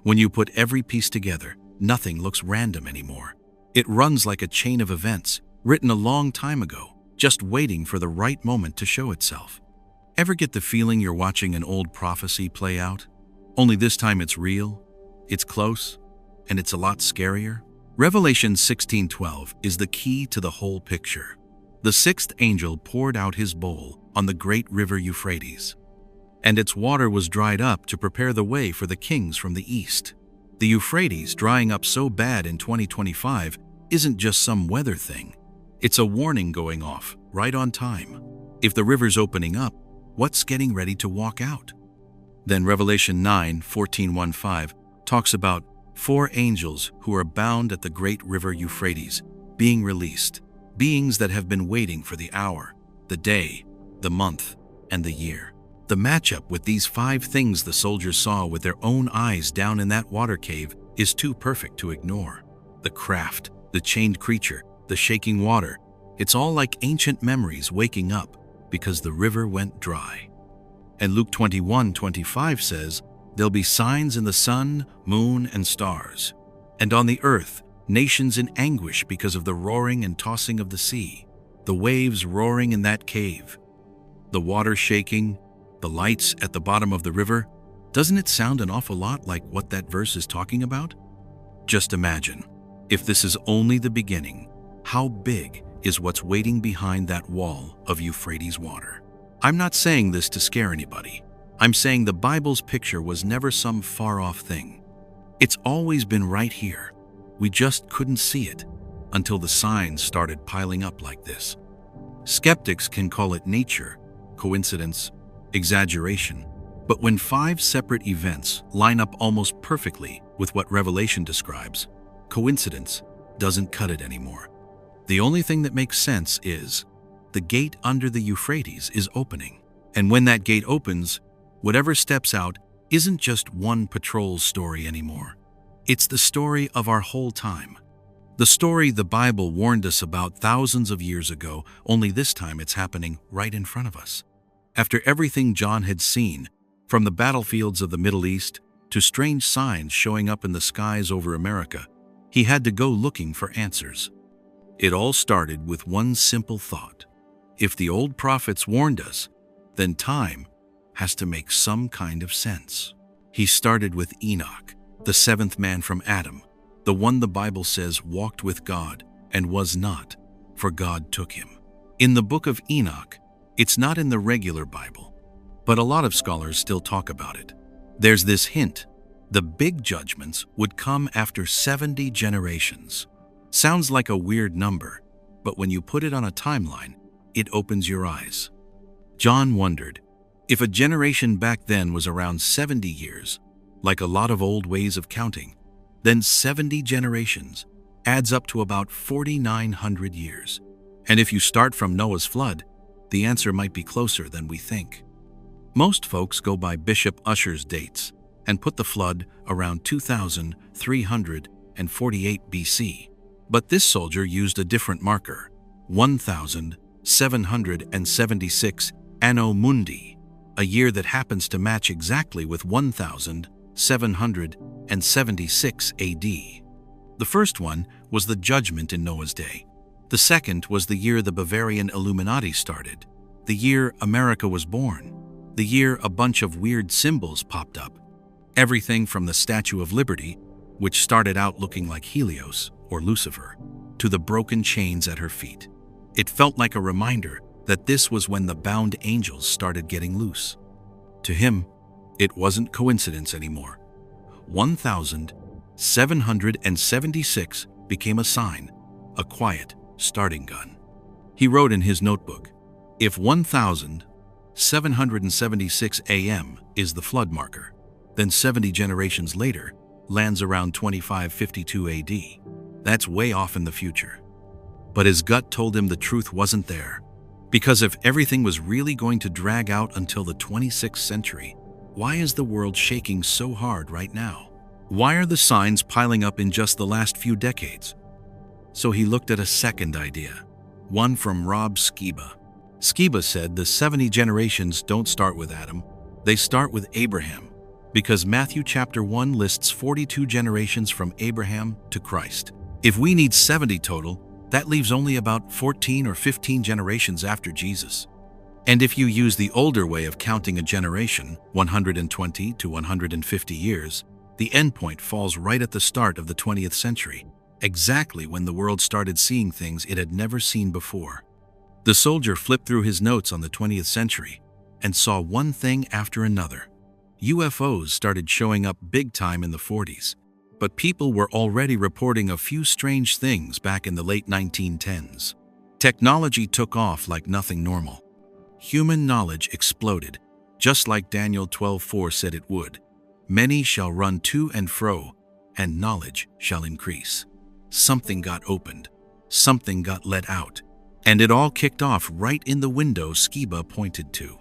When you put every piece together, nothing looks random anymore. It runs like a chain of events, written a long time ago, just waiting for the right moment to show itself. Ever get the feeling you're watching an old prophecy play out? Only this time it's real, it's close, and it's a lot scarier. Revelation 16:12 is the key to the whole picture. The sixth angel poured out his bowl on the great river Euphrates, and its water was dried up to prepare the way for the kings from the east. The Euphrates drying up so bad in 2025 isn't just some weather thing. It's a warning going off right on time. If the river's opening up, what's getting ready to walk out? Then Revelation 9:14-15 talks about 4 angels who are bound at the great river Euphrates, being released, beings that have been waiting for the hour, the day, the month, and the year. The matchup with these 5 things the soldiers saw with their own eyes down in that water cave is too perfect to ignore. The craft, the chained creature, the shaking water, it's all like ancient memories waking up because the river went dry. And Luke 21:25 says, "There'll be signs in the sun, moon, and stars, and on the earth, nations in anguish because of the roaring and tossing of the sea, the waves roaring in that cave, the water shaking, the lights at the bottom of the river." Doesn't it sound an awful lot like what that verse is talking about? Just imagine, if this is only the beginning, how big is what's waiting behind that wall of Euphrates water? I'm not saying this to scare anybody. I'm saying the Bible's picture was never some far-off thing. It's always been right here. We just couldn't see it until the signs started piling up like this. Skeptics can call it nature, coincidence, exaggeration, but when 5 separate events line up almost perfectly with what Revelation describes, coincidence doesn't cut it anymore. The only thing that makes sense is the gate under the Euphrates is opening. And when that gate opens, whatever steps out isn't just one patrol's story anymore. It's the story of our whole time. The story the Bible warned us about thousands of years ago, only this time it's happening right in front of us. After everything John had seen, from the battlefields of the Middle East to strange signs showing up in the skies over America, he had to go looking for answers. It all started with one simple thought. If the old prophets warned us, then time has to make some kind of sense. He started with Enoch, the 7th man from Adam, the one the Bible says walked with God and was not, for God took him. In the book of Enoch, it's not in the regular Bible, but a lot of scholars still talk about it. There's this hint: the big judgments would come after 70 generations. Sounds like a weird number, but when you put it on a timeline, it opens your eyes. John wondered, if a generation back then was around 70 years, like a lot of old ways of counting, then 70 generations adds up to about 4,900 years. And if you start from Noah's flood, the answer might be closer than we think. Most folks go by Bishop Ussher's dates and put the flood around 2348 BC. But this soldier used a different marker, 1776 Anno Mundi, a year that happens to match exactly with 1776 AD. The first one was the Judgment in Noah's day. The second was the year the Bavarian Illuminati started, the year America was born, the year a bunch of weird symbols popped up. Everything from the Statue of Liberty, which started out looking like Helios or Lucifer, to the broken chains at her feet. It felt like a reminder that this was when the bound angels started getting loose. To him, it wasn't coincidence anymore. 1776 became a sign, a quiet starting gun. He wrote in his notebook, if 1776 AM is the flood marker, then 70 generations later lands around 2552 AD. That's way off in the future. But his gut told him the truth wasn't there. Because if everything was really going to drag out until the 26th century, why is the world shaking so hard right now? Why are the signs piling up in just the last few decades? So he looked at a second idea, one from Rob Skiba. Skiba said the 70 generations don't start with Adam, they start with Abraham, because Matthew chapter 1 lists 42 generations from Abraham to Christ. If we need 70 total, that leaves only about 14 or 15 generations after Jesus. And if you use the older way of counting a generation, 120 to 150 years, the endpoint falls right at the start of the 20th century, exactly when the world started seeing things it had never seen before. The soldier flipped through his notes on the 20th century and saw one thing after another. UFOs started showing up big time in the 40s, but people were already reporting a few strange things back in the late 1910s. Technology took off like nothing normal. Human knowledge exploded, just like Daniel 12:4 said it would. Many shall run to and fro, and knowledge shall increase. Something got opened, something got let out, and it all kicked off right in the window Skiba pointed to.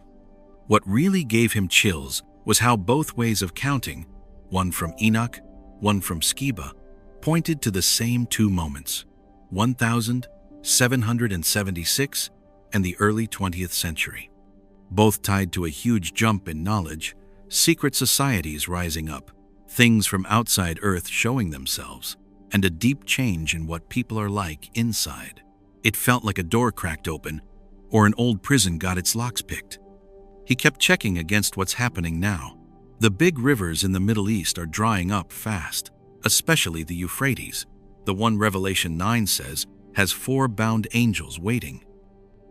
What really gave him chills was how both ways of counting, one from Enoch, one from Skiba, pointed to the same two moments, 1776 and the early 20th century. Both tied to a huge jump in knowledge, secret societies rising up, things from outside Earth showing themselves, and a deep change in what people are like inside. It felt like a door cracked open, or an old prison got its locks picked. He kept checking against what's happening now. The big rivers in the Middle East are drying up fast, especially the Euphrates, the one Revelation 9 says has 4 bound angels waiting.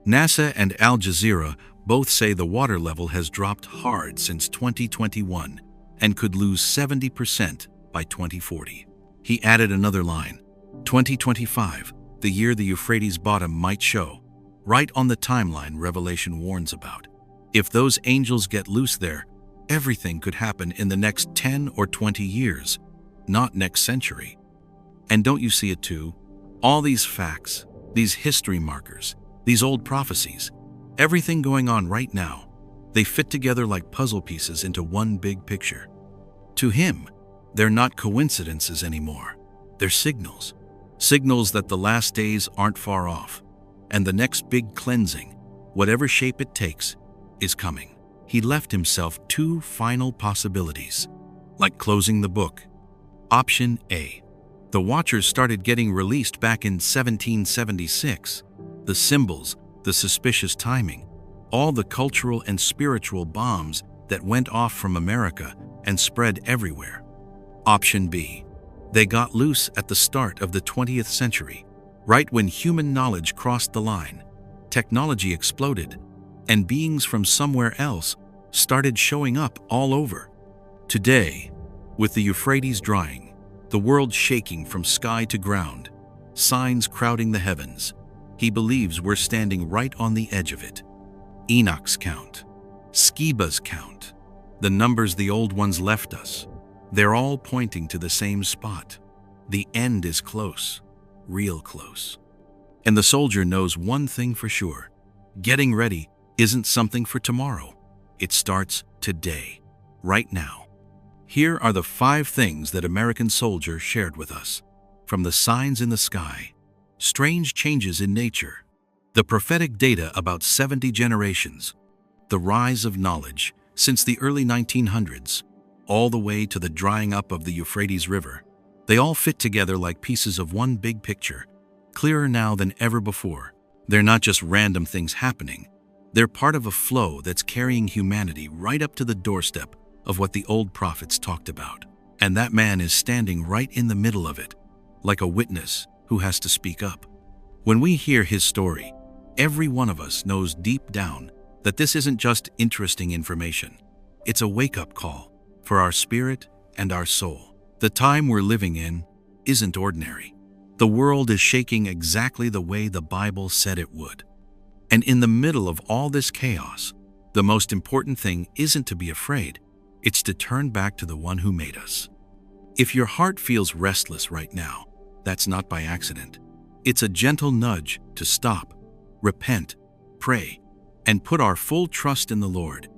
NASA and Al Jazeera both say the water level has dropped hard since 2021 and could lose 70% by 2040. He added another line, 2025, the year the Euphrates bottom might show, right on the timeline Revelation warns about. If those angels get loose there, everything could happen in the next 10 or 20 years, not next century. And don't you see it too? All these facts, these history markers, these old prophecies, everything going on right now, they fit together like puzzle pieces into one big picture. To him, they're not coincidences anymore. They're signals. Signals that the last days aren't far off, and the next big cleansing, whatever shape it takes, is coming. He left himself 2 final possibilities, like closing the book. Option A. The Watchers started getting released back in 1776. The symbols, the suspicious timing, all the cultural and spiritual bombs that went off from America and spread everywhere. Option B. They got loose at the start of the 20th century, right when human knowledge crossed the line. Technology exploded, and beings from somewhere else started showing up all over. Today, with the Euphrates drying, the world shaking from sky to ground, signs crowding the heavens, he believes we're standing right on the edge of it. Enoch's count, Skiba's count, the numbers the old ones left us, they're all pointing to the same spot. The end is close, real close. And the soldier knows one thing for sure. Getting ready isn't something for tomorrow. It starts today, right now. Here are the 5 things that American soldiers shared with us. From the signs in the sky, strange changes in nature, the prophetic data about 70 generations, the rise of knowledge since the early 1900s, all the way to the drying up of the Euphrates River. They all fit together like pieces of one big picture, clearer now than ever before. They're not just random things happening. They're part of a flow that's carrying humanity right up to the doorstep of what the old prophets talked about. And that man is standing right in the middle of it, like a witness who has to speak up. When we hear his story, every one of us knows deep down that this isn't just interesting information. It's a wake-up call for our spirit and our soul. The time we're living in isn't ordinary. The world is shaking exactly the way the Bible said it would. And in the middle of all this chaos, the most important thing isn't to be afraid. It's to turn back to the one who made us. If your heart feels restless right now, that's not by accident. It's a gentle nudge to stop, repent, pray, and put our full trust in the Lord.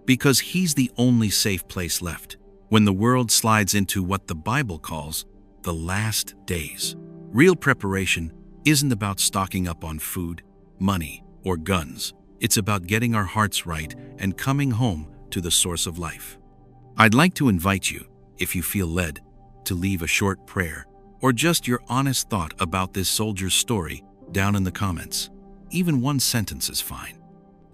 Because He's the only safe place left when the world slides into what the Bible calls the last days. Real preparation isn't about stocking up on food, money, or guns. It's about getting our hearts right and coming home to the source of life. I'd like to invite you, if you feel led, to leave a short prayer or just your honest thought about this soldier's story down in the comments. Even one sentence is fine.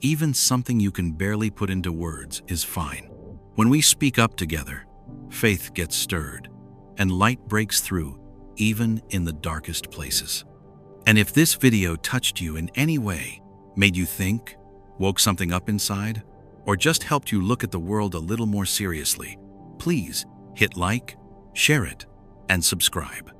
Even something you can barely put into words is fine. When we speak up together, faith gets stirred and light breaks through even in the darkest places. And if this video touched you in any way, made you think, woke something up inside, or just helped you look at the world a little more seriously, please hit like, share it, and subscribe.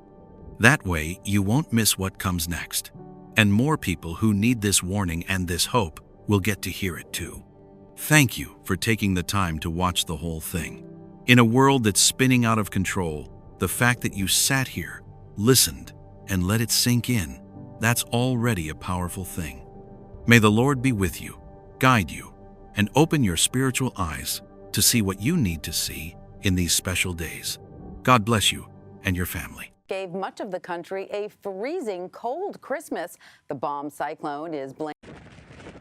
That way, you won't miss what comes next. And more people who need this warning and this hope will get to hear it too. Thank you for taking the time to watch the whole thing. In a world that's spinning out of control, the fact that you sat here, listened, and let it sink in, that's already a powerful thing. May the Lord be with you, guide you, and open your spiritual eyes to see what you need to see in these special days. God bless you and your family. Gave much of the country a freezing cold Christmas. The bomb cyclone is blamed.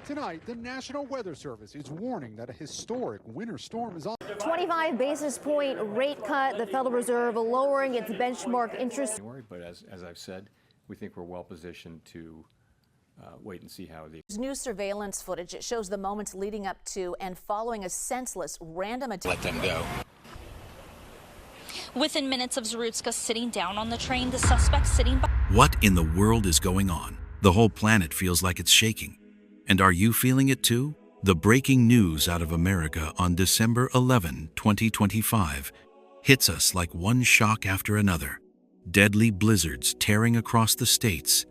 Tonight, the National Weather Service is warning that a historic winter storm is on. 25 basis point rate cut. The Federal Reserve lowering its benchmark interest. But as I've said, we think we're well positioned to wait and see how the New surveillance footage. It shows the moments leading up to and following a senseless random attack. Let them go. Within minutes of Zarutska sitting down on the train, the suspect sitting by. What in the world is going on? The whole planet feels like it's shaking. And are you feeling it too? The breaking news out of America on December 11, 2025 hits us like one shock after another. Deadly blizzards tearing across the states.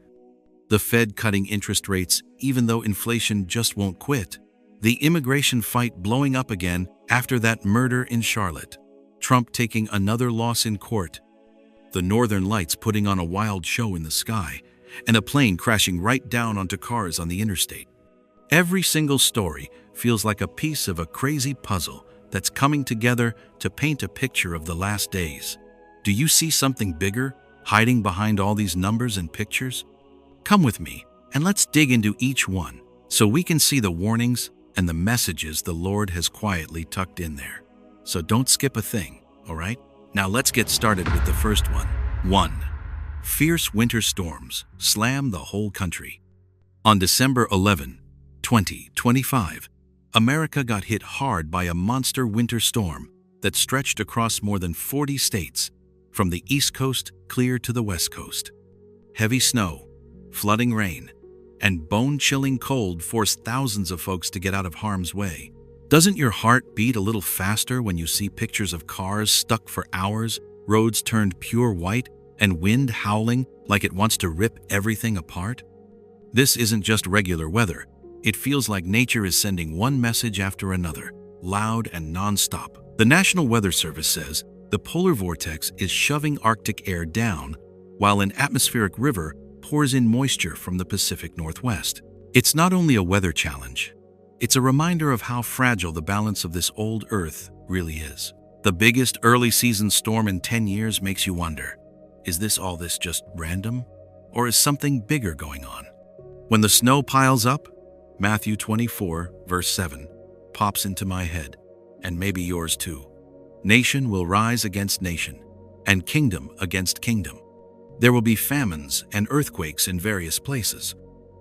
The Fed cutting interest rates even though inflation just won't quit. The immigration fight blowing up again after that murder in Charlotte. Trump taking another loss in court. The Northern Lights putting on a wild show in the sky, and a plane crashing right down onto cars on the interstate. Every single story feels like a piece of a crazy puzzle that's coming together to paint a picture of the last days. Do you see something bigger hiding behind all these numbers and pictures? Come with me and let's dig into each one so we can see the warnings and the messages the Lord has quietly tucked in there. So don't skip a thing, all right? Now let's get started with the first one. 1. Fierce winter storms slam the whole country. On December 11, 2025, America got hit hard by a monster winter storm that stretched across more than 40 states, from the East Coast clear to the West Coast. Heavy snow, flooding rain, and bone-chilling cold forced thousands of folks to get out of harm's way. Doesn't your heart beat a little faster when you see pictures of cars stuck for hours, roads turned pure white, and wind howling like it wants to rip everything apart? This isn't just regular weather. It feels like nature is sending one message after another, loud and non-stop. The National Weather Service says the polar vortex is shoving Arctic air down, while an atmospheric river pours in moisture from the Pacific Northwest. It's not only a weather challenge, It's a reminder of how fragile the balance of this old earth really is. The biggest early season storm in 10 years makes you wonder, is this just random? Or is something bigger going on? When the snow piles up, Matthew 24, verse 7, pops into my head, and maybe yours too. Nation will rise against nation, and kingdom against kingdom. There will be famines and earthquakes in various places.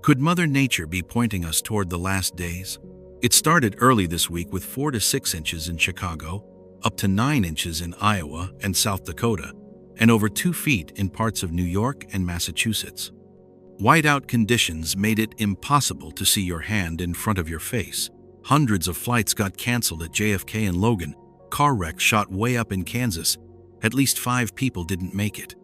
Could Mother Nature be pointing us toward the last days? It started early this week with 4 to 6 inches in Chicago, up to 9 inches in Iowa and South Dakota, and over 2 feet in parts of New York and Massachusetts. Whiteout conditions made it impossible to see your hand in front of your face. Hundreds of flights got canceled at JFK and Logan. Car wrecks shot way up in Kansas. At least 5 people didn't make it.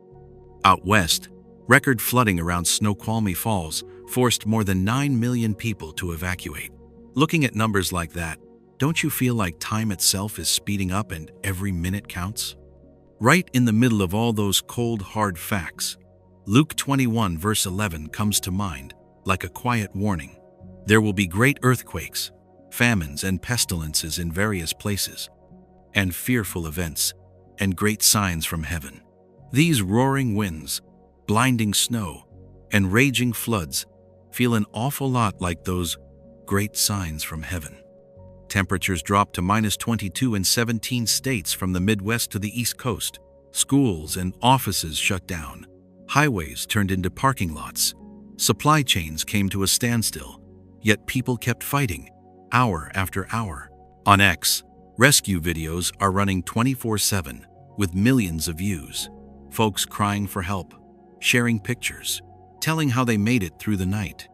Out west, record flooding around Snoqualmie Falls forced more than 9 million people to evacuate. Looking at numbers like that, don't you feel like time itself is speeding up and every minute counts? Right in the middle of all those cold, hard facts, Luke 21 verse 11 comes to mind like a quiet warning. There will be great earthquakes, famines and pestilences in various places, and fearful events, and great signs from heaven. These roaring winds, blinding snow, and raging floods feel an awful lot like those great signs from heaven. Temperatures dropped to -22 in 17 states from the Midwest to the East Coast. Schools and offices shut down. Highways turned into parking lots. Supply chains came to a standstill. Yet people kept fighting, hour after hour. On X, rescue videos are running 24/7 with millions of views. Folks crying for help, sharing pictures, telling how they made it through the night.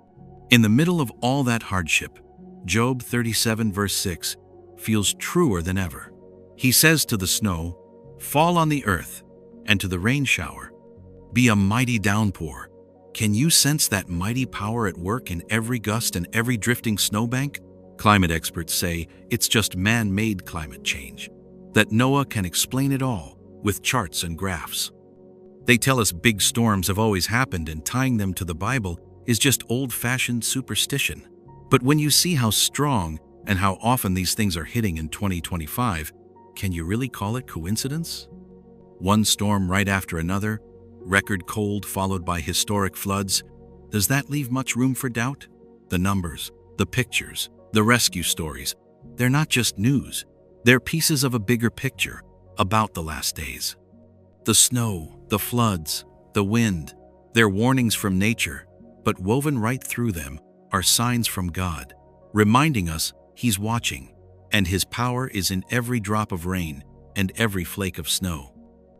In the middle of all that hardship, Job 37 verse 6 feels truer than ever. He says to the snow, "Fall on the earth," and to the rain shower, "Be a mighty downpour." Can you sense that mighty power at work in every gust and every drifting snowbank? Climate experts say it's just man-made climate change, that Noah can explain it all with charts and graphs. They tell us big storms have always happened and tying them to the Bible is just old-fashioned superstition. But when you see how strong and how often these things are hitting in 2025, can you really call it coincidence? One storm right after another, record cold followed by historic floods. Does that leave much room for doubt? The numbers, the pictures, the rescue stories, they're not just news. They're pieces of a bigger picture about the last days. The snow, the floods, the wind, they're warnings from nature, but woven right through them are signs from God, reminding us He's watching, and His power is in every drop of rain and every flake of snow.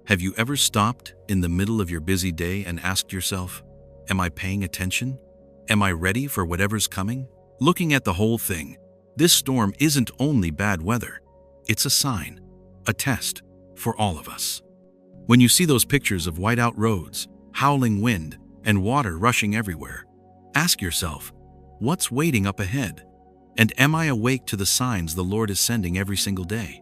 Have you ever stopped in the middle of your busy day and asked yourself, am I paying attention? Am I ready for whatever's coming? Looking at the whole thing, this storm isn't only bad weather. It's a sign, a test for all of us. When you see those pictures of whiteout roads, howling wind, and water rushing everywhere, ask yourself, what's waiting up ahead? And am I awake to the signs the Lord is sending every single day?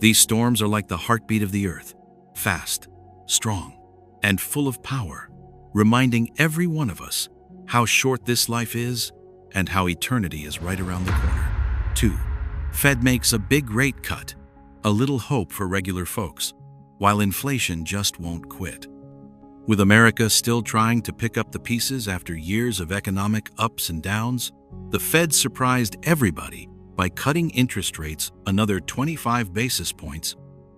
These storms are like the heartbeat of the earth, fast, strong, and full of power, reminding every one of us how short this life is and how eternity is right around the corner. 2. Fed makes a big rate cut, a little hope for regular folks, while inflation just won't quit. With America still trying to pick up the pieces after years of economic ups and downs, the Fed surprised everybody by cutting interest rates another 25 basis points,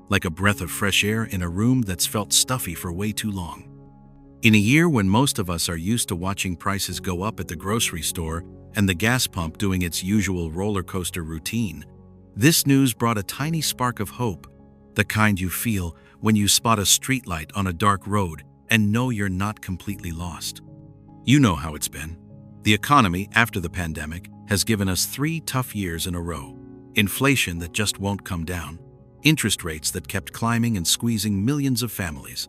like a breath of fresh air in a room that's felt stuffy for way too long. In a year when most of us are used to watching prices go up at the grocery store and the gas pump doing its usual roller coaster routine, this news brought a tiny spark of hope, the kind you feel when you spot a streetlight on a dark road and know you're not completely lost. You know how it's been. The economy after the pandemic has given us 3 tough years in a row. Inflation that just won't come down, interest rates that kept climbing and squeezing millions of families,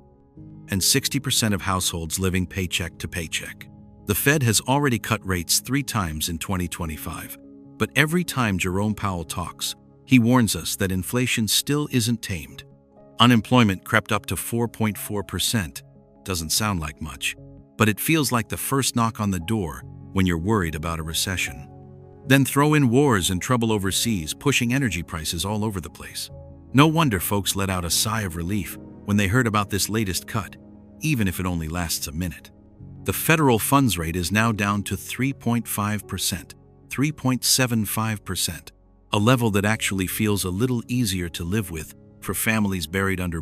and 60% of households living paycheck to paycheck. The Fed has already cut rates 3 times in 2025, but every time Jerome Powell talks, he warns us that inflation still isn't tamed. Unemployment crept up to 4.4%. Doesn't sound like much, but it feels like the first knock on the door when you're worried about a recession. Then throw in wars and trouble overseas, pushing energy prices all over the place. No wonder folks let out a sigh of relief when they heard about this latest cut, even if it only lasts a minute. The federal funds rate is now down to 3.5%, 3.75%, a level that actually feels a little easier to live with for families buried under